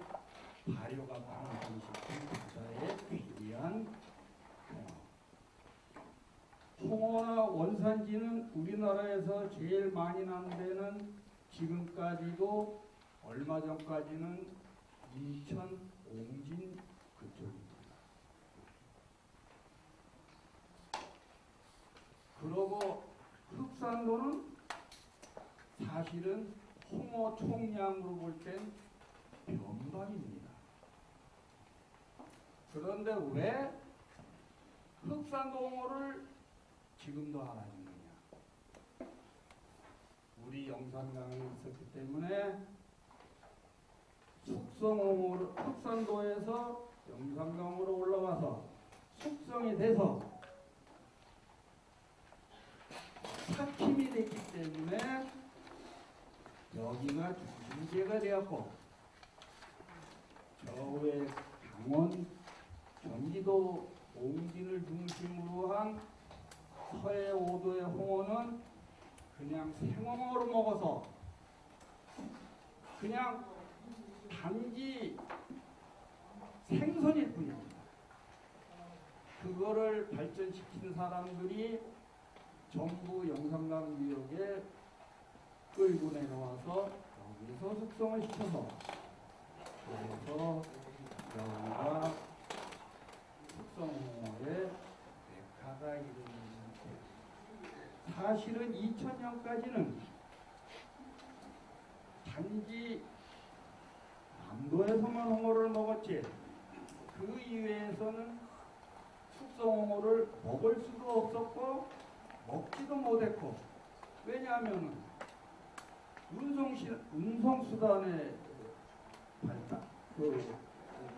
발효가 방송시킨 바다의 귀한 홍어나 원산지는 우리나라에서 제일 많이 난 데는 지금까지도 얼마 전까지는 인천, 옹진 그쪽입니다. 그러고 흑산도는 사실은 홍어 총량으로 볼 땐 변방입니다. 그런데 왜 흑산도 홍어를 지금도 알아듣느냐? 우리 영산강에 있었기 때문에 숙성홍어를 흑산도에서 영산강으로 올라와서 숙성이 돼서 삭힘이 됐기 때문에 여기가 중심지가 되었고 저의 강원, 경기도 옹진을 중심으로 한 서해 5도의 홍어는 그냥 생홍어로 먹어서 그냥 단지 생선일 뿐입니다. 그거를 발전시킨 사람들이 전부 영산강 지역에 끌고 내려와서 여기서 숙성을 시켜서 그래서 여기가 숙성홍어의 메카가 이루어진 사실은 2000년까지는 단지 남도에서만 홍어를 먹었지 그 이외에서는 숙성홍어를 먹을 수도 없었고 먹지도 못했고 왜냐하면 운송수단의 발달,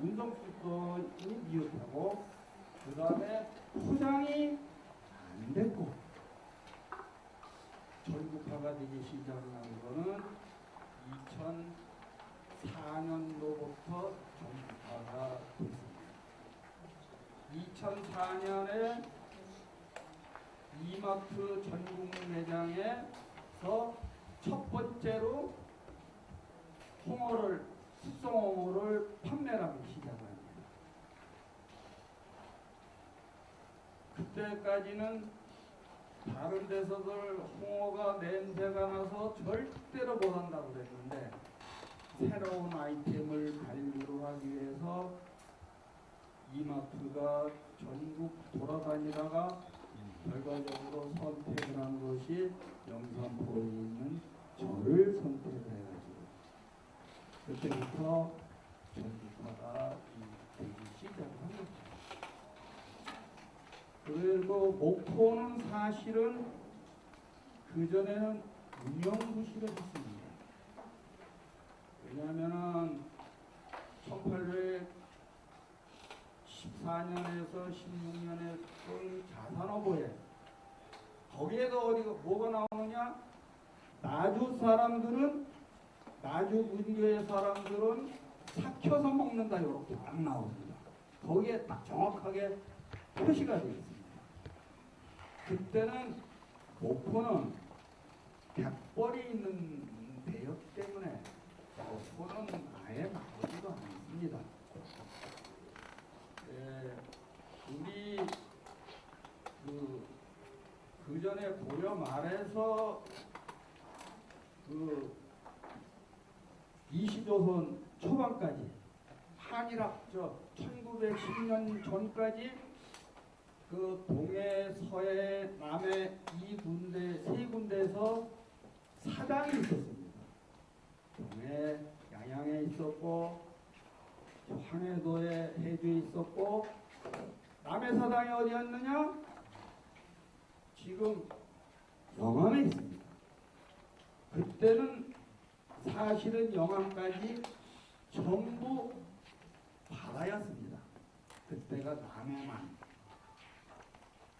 운송수단이 미흡하고 그 다음에 포장이 안 됐고 전국화가 되기 시작한 거는 2004년도부터 전국화가 됐습니다. 2004년에 이마트 전국 매장에서 첫 번째로 홍어를 숙성홍어를 판매하기 시작합니다. 그때까지는 다른 데서들 홍어가 냄새가 나서 절대로 못한다고 그랬는데 새로운 아이템을 발굴 하기 위해서 이마트가 전국 돌아다니다가 결과적으로 선택을 한 것이 영산포에 있는 저를 선택을 해가지고 그때부터 전국화가 되기 시작한 거죠. 그리고 목포는 사실은 그전에는 운영부시를 했습니다. 왜냐하면 1814년에서 16년에 그 자산어보에 거기에도 어디가 뭐가 나오느냐? 나주 사람들은 나주 근교의 사람들은 삭혀서 먹는다 이렇게 딱 나옵니다. 거기에 딱 정확하게 표시가 되어 있습니다. 그때는 목포는 갯벌이 있는 대역 때문에 목포는 아예 나오지도 않습니다. 우리 그 전에 고려 말에서 그 20조선 초반까지 한일합적 1910년 전까지 그 동해, 서해, 남해 세 군데에서 사당이 있었습니다. 동해, 양양에 있었고 황해도에 해주에 있었고 남해 사당이 어디였느냐? 지금 영암에 있습니다. 그때는 사실은 영암까지 전부 바다였습니다. 그때가 남해만.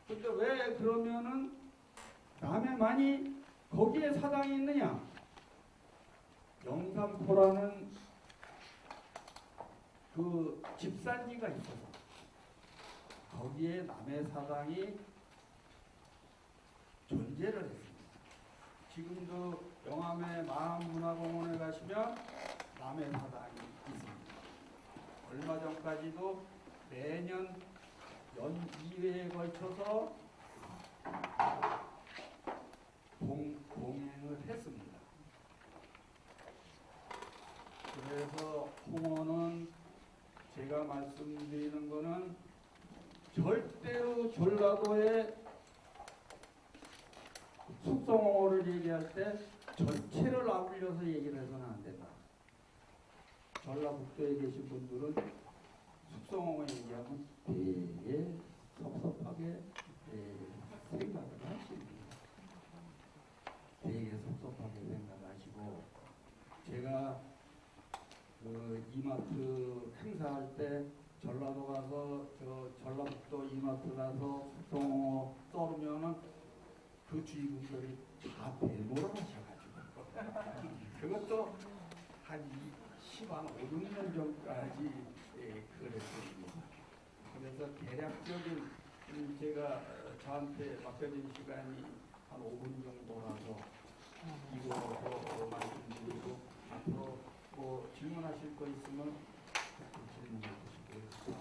근데 왜 그러면은 남해만이 거기에 사당이 있느냐? 영산포라는 그 집산지가 있어서 거기에 남해사당이 존재를 했습니다. 지금도 영암의 마음문화공원에 가시면 남해사당이 있습니다. 얼마 전까지도 매년 연 2회에 걸쳐서 공연을 했습니다. 그래서 홍어는 제가 말씀드리는 거는 절대로 전라도의 숙성홍어를 얘기할 때 전체를 아울러서 얘기를 해서는 안 된다. 전라북도에 계신 분들은 숙성홍어 얘기하면 되게 섭섭하게 생각을 하십니다. 되게 섭섭하게 생각하시고, 제가 그 이마트 행사할 때 전라도 가서 전라북도 이마트 가서 숙성홍어 썰으면은 그 주인분들이 다 대모를 하셔가지고 그것도 한 5, 6년 전까지 그랬습니다. 그래서 대략적인 제가 저한테 맡겨진 시간이 한 5분 정도라서 이거 말씀드리고, 앞으로 뭐 질문하실 거 있으면 질문해 주시고요.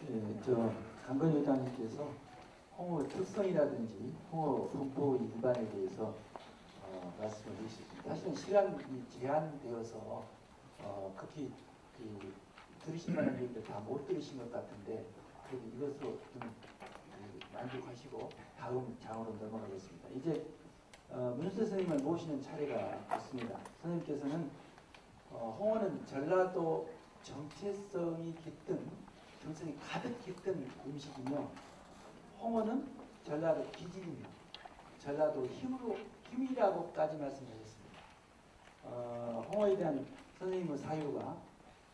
예, 저 강건희 회장님께서 홍어 특성이라든지 홍어 분포 일반에 대해서 말씀을 해주셨습니다. 사실은 시간이 제한되어서 극히 들으실 만한 얘기를 다 못 들으신 것 같은데, 그래도 이것으로 좀 만족하시고 다음 장으로 넘어가겠습니다. 이제 문수 선생님을 모시는 차례가 있습니다. 선생님께서는 홍어는 전라도 정체성이 깃든, 정성이 가득 깃든 음식이며, 홍어는 전라도 기질이며 전라도 힘이라고까지 말씀하셨습니다. 홍어에 대한 선생님의 사유가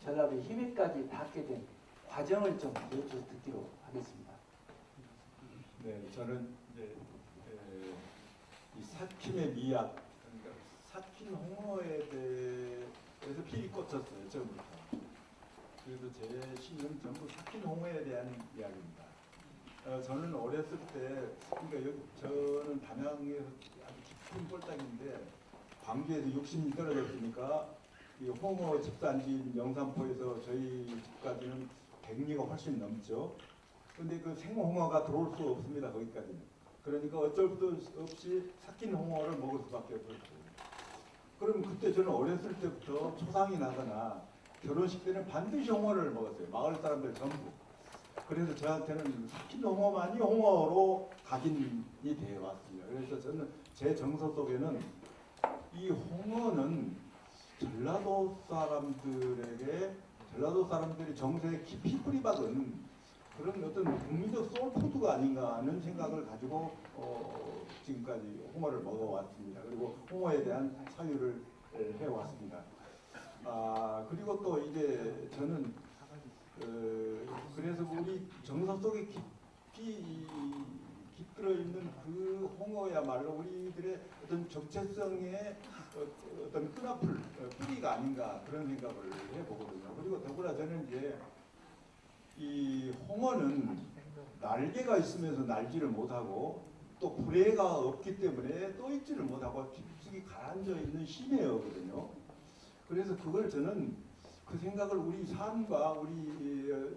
전라도의 힘에까지 닿게 된 과정을 좀 여쭤 듣기로 하겠습니다. 네, 저는 이제 이 삭힘의 미학, 그러니까 삭힌 홍어에 대해서 필이 꽂혔어요, 처음부터. 그래서 제 시는 전부 삭힌 홍어에 대한 이야기입니다. 저는 어렸을 때, 그러니까 저는 담양에서 아주 깊은 꼴딱인데 광주에서 60리 떨어졌으니까 이 홍어 집산지인 영산포에서 저희 집까지는 100리가 훨씬 넘죠. 근데 그 생홍어가 들어올 수 없습니다, 거기까지는. 그러니까 어쩔 수 없이 삭힌 홍어를 먹을 수밖에 없었어요. 그럼 그때 저는 어렸을 때부터 초상이 나거나 결혼식 때는 반드시 홍어를 먹었어요. 마을 사람들 전부. 그래서 저한테는 삭힌 홍어만이 홍어로 각인이 되어 왔습니다. 그래서 저는 제 정서 속에는 이 홍어는 전라도 사람들이 정서에 깊이 뿌리박은 그런 어떤 국민적 소울푸드가 아닌가 하는 생각을 가지고 지금까지 홍어를 먹어왔습니다. 그리고 홍어에 대한 사유를 해왔습니다. 그리고 또 이제 저는 그래서 우리 정서 속에 깊이 깃들어 있는 그 홍어야말로 우리들의 어떤 정체성의 어떤 끈앞을 뿌리가 아닌가 그런 생각을 해보거든요. 그리고 더구나 저는 이제 이 홍어는 날개가 있으면서 날지를 못하고 또 부래가 없기 때문에 떠 있지를 못하고 깊숙이 가라앉아 있는 심해어거든요. 그래서 그걸 저는 그 생각을 우리 삶과 우리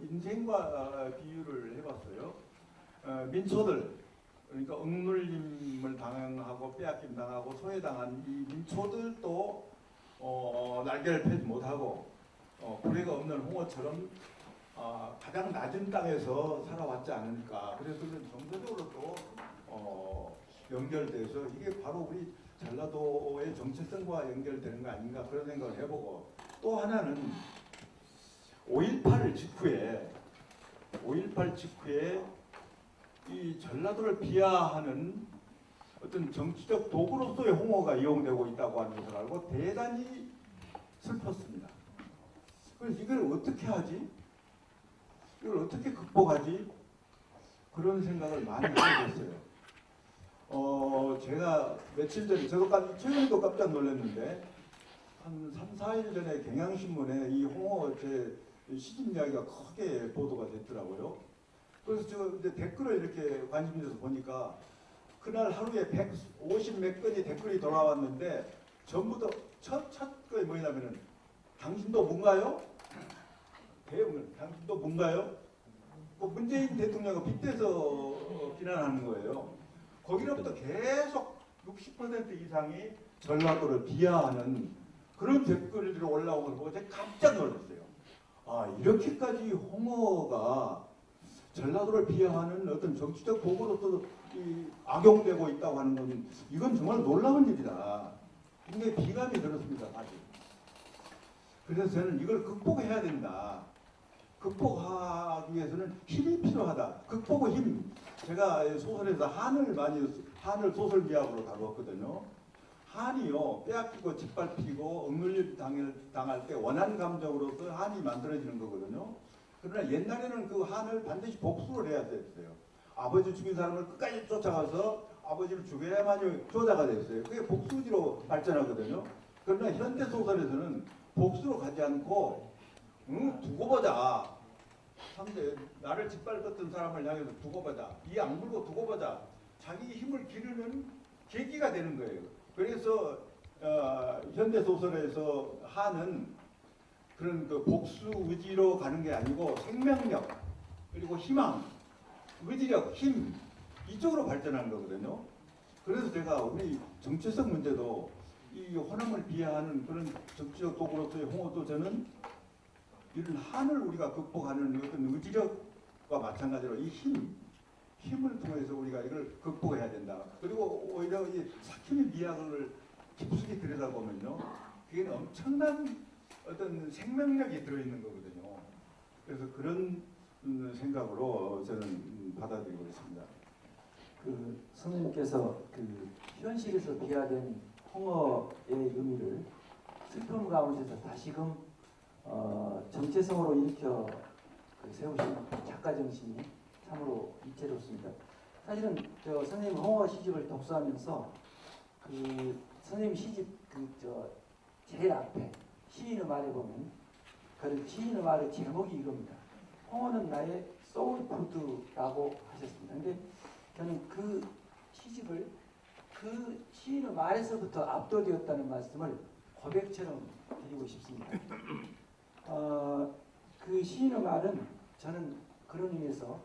인생과 비유를 해봤어요. 민초들, 그러니까 억눌림을 당하고 빼앗김 당하고 소외당한 이 민초들도 날개를 펴지 못하고 부래가 없는 홍어처럼 가장 낮은 땅에서 살아왔지 않으니까. 그래서 그런 정서적으로 또 연결돼서 이게 바로 우리 전라도의 정체성과 연결되는 거 아닌가 그런 생각을 해보고, 또 하나는 5.18 직후에 이 전라도를 비하하는 어떤 정치적 도구로서의 홍어가 이용되고 있다고 하는 것을 알고 대단히 슬펐습니다. 그래서 이걸 어떻게 하지? 이걸 어떻게 극복하지? 그런 생각을 많이 하게 됐어요. 제가 며칠 전에, 최근에도 깜짝 놀랐는데, 한 3, 4일 전에 경향신문에 이 홍어 제 시집 이야기가 크게 보도가 됐더라고요. 그래서 저 이제 댓글을 이렇게 관심 있어서 보니까 그날 하루에 150 몇 건이 댓글이 돌아왔는데 전부 다 첫 거에 뭐냐면은 당신도 뭔가요? 대응을 당신도 뭔가요? 뭐 문재인 대통령을 빗대서 비난하는 거예요. 거기로부터 계속 60% 이상이 전라도를 비하하는 그런 댓글들이 올라오는 걸 보고 제가 깜짝 놀랐어요. 아, 이렇게까지 홍어가 전라도를 비하하는 어떤 정치적 도구로서 악용되고 있다고 하는 건 이건 정말 놀라운 일이다. 굉장히 비감이 들었습니다. 아직. 그래서 저는 이걸 극복해야 된다. 극복하기 위해서는 힘이 필요하다. 극복의 힘. 제가 소설에서 한을 소설 미학으로 다뤘거든요. 한이요, 빼앗기고 짓밟히고 억눌림 당할 때 원한 감정으로서 한이 만들어지는 거거든요. 그러나 옛날에는 그 한을 반드시 복수를 해야 됐어요. 아버지 죽인 사람을 끝까지 쫓아가서 아버지를 죽여야만이 조자가 됐어요. 그게 복수지로 발전하거든요. 그러나 현대 소설에서는 복수로 가지 않고 두고 보자. 상대 나를 짓밟았던 사람을 향해서 두고 보자. 이 악물고 두고 보자. 자기 힘을 기르는 계기가 되는 거예요. 그래서 현대 소설에서 한은 그런 그 복수 의지로 가는 게 아니고 생명력 그리고 희망, 의지력, 힘 이쪽으로 발전하는 거거든요. 그래서 제가 우리 정체성 문제도 이 호남을 비하하는 그런 정치적 도구로서의 홍어도 저는 이런 한을 우리가 극복하는 어떤 의지력과 마찬가지로 이 힘을 통해서 우리가 이걸 극복해야 된다. 그리고 오히려 이 사킴의 미학을 깊숙이 들여다보면요, 그게 엄청난 어떤 생명력이 들어있는 거거든요. 그래서 그런 생각으로 저는 받아들이고 있습니다. 그 선생님께서 그 현실에서 비하된 홍어의 의미를 슬픔 가운데서 다시금 정체성으로 일으켜 세우신 작가 정신이 참으로 이채롭습니다. 사실은 저 선생님 홍어 시집을 독서하면서 그 선생님 시집 제일 앞에 시인의 말에 보면 그 시인의 말의 제목이 이겁니다. 홍어는 나의 소울푸드라고 하셨습니다. 근데 저는 그 시집을 그 시인의 말에서부터 압도되었다는 말씀을 고백처럼 드리고 싶습니다. 그 시인의 말은 저는 그런 의미에서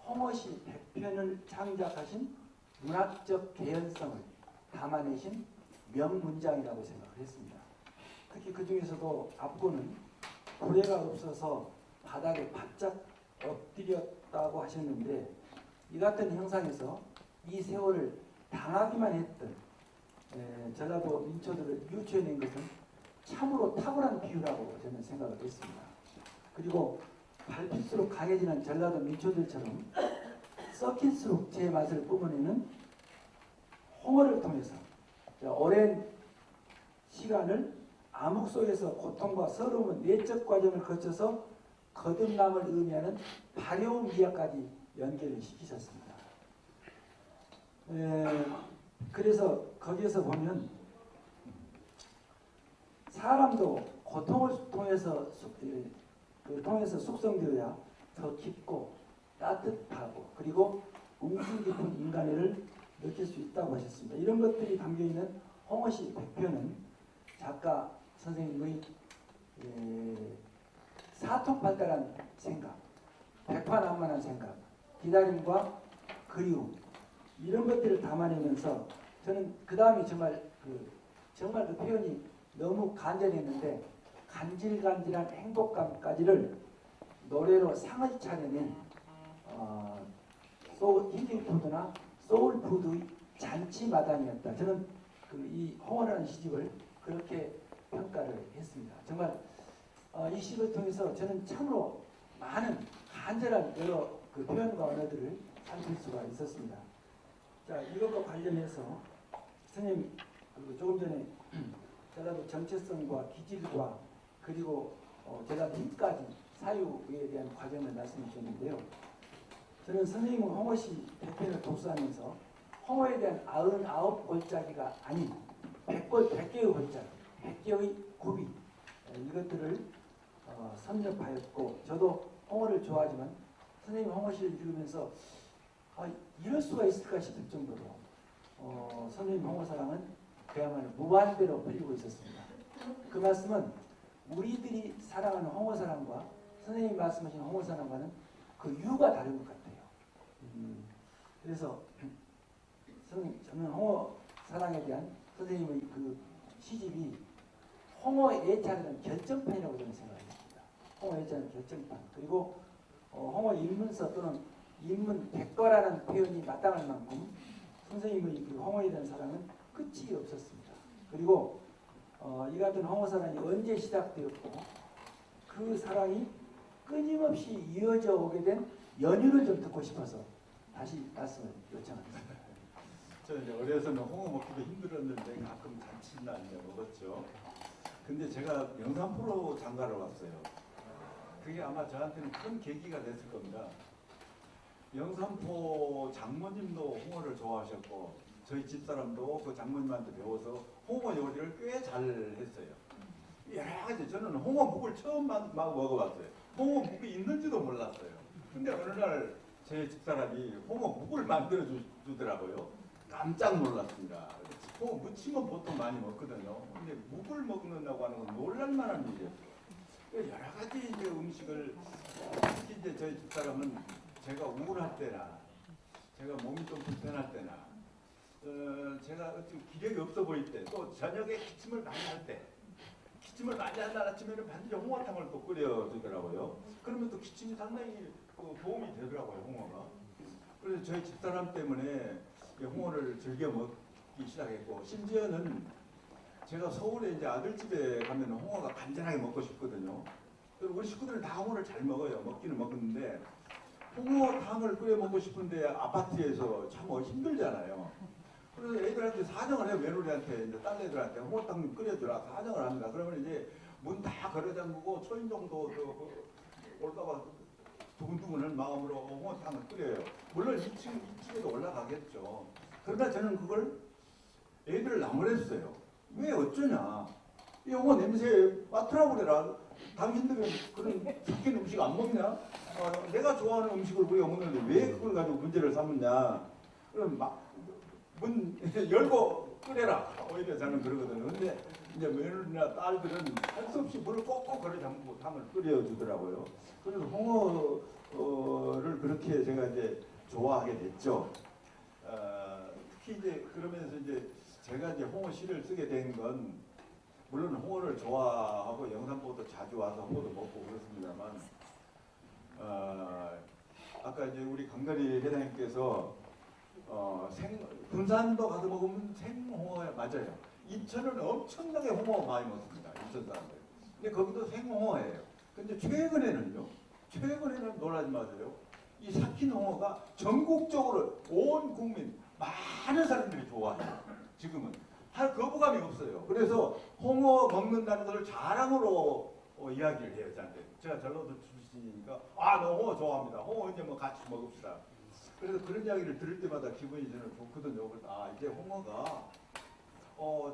홍어시 100편을 창작하신 문학적 개연성을 담아내신 명문장이라고 생각을 했습니다. 특히 그 중에서도 앞부는 고래가 없어서 바닥에 바짝 엎드렸다고 하셨는데 이 같은 형상에서 이 세월을 당하기만 했던 전라도 민초들을 유추해낸 것은 참으로 탁월한 비유라고 저는 생각을 했습니다. 그리고 밟힐수록 강해지는 전라도 민초들처럼 썩힐수록 제 맛을 뿜어내는 홍어를 통해서 오랜 시간을 암흑 속에서 고통과 서러움의 내적 과정을 거쳐서 거듭남을 의미하는 발효 미학까지 연결을 시키셨습니다. 그래서 거기에서 보면 사람도 고통을 통해서 숙성되어야 더 깊고 따뜻하고 그리고 웅진 깊은 인간애를 느낄 수 있다고 하셨습니다. 이런 것들이 담겨있는 홍어시 100편은 작가 선생님의 사통팔달한 생각, 백파난만한 생각, 기다림과 그리움 이런 것들을 담아내면서 저는 그 다음에 정말 그 표현이 너무 간절했는데 간질간질한 행복감까지를 노래로 상을 차려낸 힐링푸드나 소울푸드의 잔치마당이었다. 저는 이 홍어라는 시집을 그렇게 평가를 했습니다. 정말 이 시를 통해서 저는 참으로 많은 간절한 여러 그 표현과 언어들을 살필 수가 있었습니다. 자, 이것과 관련해서 선생님 조금 전에 전라도 정체성과 기질과 그리고 전라도 힘까지 사유에 대한 과정을 말씀해 주셨는데요. 저는 선생님은 홍어시 100편을 독서하면서 홍어에 대한 99골짜기가 아닌 100개의 골짜기, 100개의 구비 이것들을 섭렵하였고 저도 홍어를 좋아하지만 선생님 홍어시를 읽으면서 이럴 수가 있을까 싶을 정도로 선생님 홍어사랑은 그야말로 무한대로 풀리고 있었습니다. 그 말씀은 우리들이 사랑하는 홍어사랑과 선생님이 말씀하신 홍어사랑과는 그 이유가 다른 것 같아요. 그래서 저는 홍어사랑에 대한 선생님의 그 시집이 홍어 애찬은 결정판이라고 저는 생각했습니다. 홍어 애찬은 결정판. 그리고 홍어 입문서 또는 입문 백과라는 표현이 마땅할 만큼 선생님의 그 홍어에 대한 사랑은 끝이 없었습니다. 그리고 이 같은 홍어 사랑이 언제 시작되었고 그 사랑이 끊임없이 이어져 오게 된 연유를 좀 듣고 싶어서 다시 말씀을 요청합니다. 저 이제 어려서는 홍어 먹기도 힘들었는데 가끔 잔치날 먹었죠. 근데 제가 영산포로 장가를 왔어요. 그게 아마 저한테는 큰 계기가 됐을 겁니다. 영산포 장모님도 홍어를 좋아하셨고 저희 집사람도 그 장모님한테 배워서 홍어 요리를 꽤 잘했어요. 여러 가지 저는 홍어 묵을 처음 막 먹어봤어요. 홍어 묵이 있는지도 몰랐어요. 근데 어느 날 제 집사람이 홍어 묵을 만들어 주더라고요. 깜짝 놀랐습니다. 홍어 무침은 보통 많이 먹거든요. 근데 묵을 먹는다고 하는 건 놀랄만한 일이에요. 여러 가지 이제 음식을 특히 이제 저희 집사람은 제가 우울할 때나 제가 몸이 좀 불편할 때나 제가 기력이 없어 보일 때 또 저녁에 기침을 많이 할 때 기침을 많이 한다 아침에는 반드시 홍어탕을 또 끓여주더라고요. 그러면 또 기침이 상당히 도움이 되더라고요, 홍어가. 그래서 저희 집사람 때문에 홍어를 즐겨 먹기 시작했고 심지어는 제가 서울에 이제 아들 집에 가면 홍어가 간절하게 먹고 싶거든요. 우리 식구들은 다 홍어를 잘 먹어요. 먹기는 먹었는데 홍어탕을 끓여 먹고 싶은데 아파트에서 참 힘들잖아요. 그래서 애들한테 사정을 해요. 며느리한테 이제 딸애들한테 홍어탕 끓여주라 사정을 합니다. 그러면 이제 문 다 걸어 잠그고 초인종도 올까봐 두근두근한 마음으로 홍어탕을 끓여요. 물론 2층에도 올라가겠죠. 그러나 저는 그걸 애들을 나무랬어요. 왜 어쩌냐. 이 홍어 냄새 맡으라고 그래라. 당신들은 그런 섞인 음식 안 먹냐? 내가 좋아하는 음식을 우리가 먹는데 왜 그걸 가지고 문제를 삼느냐? 그럼 문 열고 끓여라. 오히려 저는 그러거든요. 근데 이제 며느리나 딸들은 할 수 없이 물을 꼭꼭 걸어 잠그고 탕을 끓여주더라고요. 그래서 홍어를 그렇게 제가 이제 좋아하게 됐죠. 특히 이제 그러면서 이제 제가 이제 홍어 시를 쓰게 된 건 물론 홍어를 좋아하고 영산포도 자주 와서 홍어도 먹고 그렇습니다만 아까 이제 우리 강다리 회장님께서 군산도 가서 먹으면 생홍어 맞아요. 인천은 엄청나게 홍어 많이 먹습니다. 인천 사람들. 근데 거기도 생홍어예요. 근데 최근에는 놀라지 마세요. 이 삭힌 홍어가 전국적으로 온 국민 많은 사람들이 좋아해요. 지금은 할 거부감이 없어요. 그래서 홍어 먹는다는 걸 자랑으로 이야기를 해요. 저한테. 제가 전라도 출신이니까 너 홍어 좋아합니다. 홍어 언제 같이 먹읍시다. 그래서 그런 이야기를 들을 때마다 기분이 저는 좋거든요. 그래서 이제 홍어가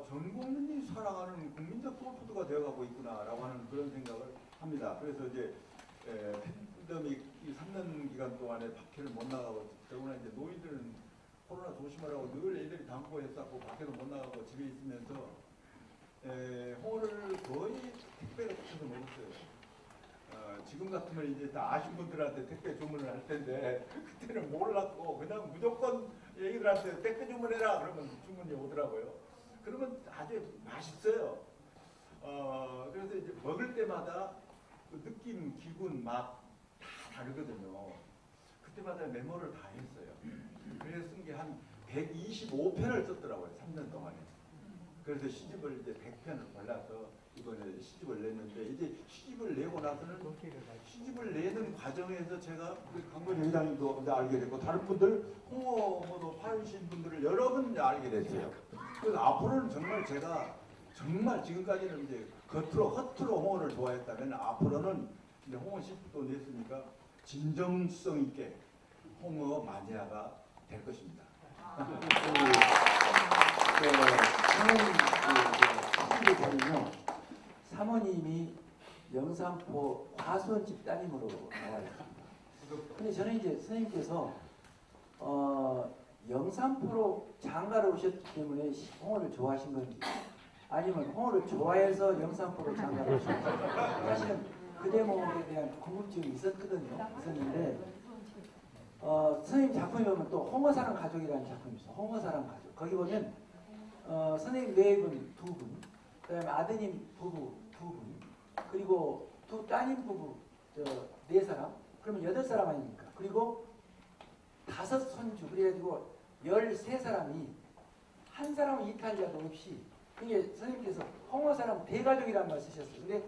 전 국민이 사랑하는 국민적 소푸드가 되어가고 있구나라고 하는 그런 생각을 합니다. 그래서 이제 팬데믹 이 3년 기간 동안에 밖에를 못 나가고 더구나 이제 노인들은 코로나 조심하라고 늘 애들이 당부했었고 밖에도 못 나가고 집에 있으면서 홍어를 거의 택배로 시켜서 먹었어요. 지금 같으면 이제 다 아신 분들한테 택배 주문을 할 텐데 그때는 몰랐고 그냥 무조건 애기들한테 택배 주문해라 그러면 주문이 오더라고요. 그러면 아주 맛있어요. 그래서 이제 먹을 때마다 그 느낌, 기분, 맛 다 다르거든요. 그때마다 메모를 다 했어요. 그래서 쓴 게 한 125편을 썼더라고요. 3년 동안에. 그래서 시집을 이제 100편을 골라서 이번에 시집을 냈는데 이제 시집을 내고 나서는 시집을 내는 과정에서 제가 강건희 회장님도 알게 됐고 다른 분들 홍어도 파신 분들을 여러 번 알게 됐어요. 그래서 앞으로는 정말 제가 정말 지금까지는 이제 허투루 홍어를 좋아했다면 앞으로는 이제 홍어 시집도 냈으니까 진정성 있게 홍어 마니아가 될 것입니다. 사모님이 영산포 과수원집 따님으로 나와 있습니다. 근데 저는 이제 선생님께서 영산포로 장가를 오셨기 때문에 홍어를 좋아하신 건지 아니면 홍어를 좋아해서 영산포로 장가를 오셨는지 사실은 그 대목에 대한 궁금증이 있었는데 선생님 작품에 보면 또 홍어사랑 가족이라는 작품이 있어요. 홍어사랑 가족. 거기 보면 선생님 외분 2분, 그다음에 아드님 부부 2분, 그리고 두 따님 부부 4사람, 그러면 8사람 아닙니까? 그리고 5 손주, 그래가지고 13사람이 한 사람은 이탈자도 없이, 그게 선생님께서 홍어사람 대가족이라는 말 쓰셨어요. 근데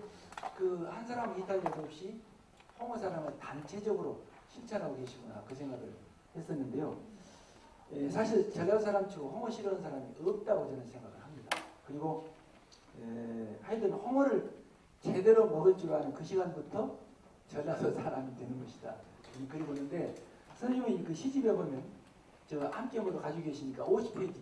그 한 사람은 이탈자도 없이 홍어사람을 단체적으로 실천하고 계시구나, 그 생각을 했었는데요. 사실 전라사람 치고 홍어 싫어하는 사람이 없다고 저는 생각을 합니다. 그리고 하여튼 홍어를 제대로 먹을 줄 아는 그 시간부터 전라도 사람이 되는 것이다. 그리고 있는데 선생님이 그 시집에 보면 저 함께 모두 가지고 계시니까 50페이지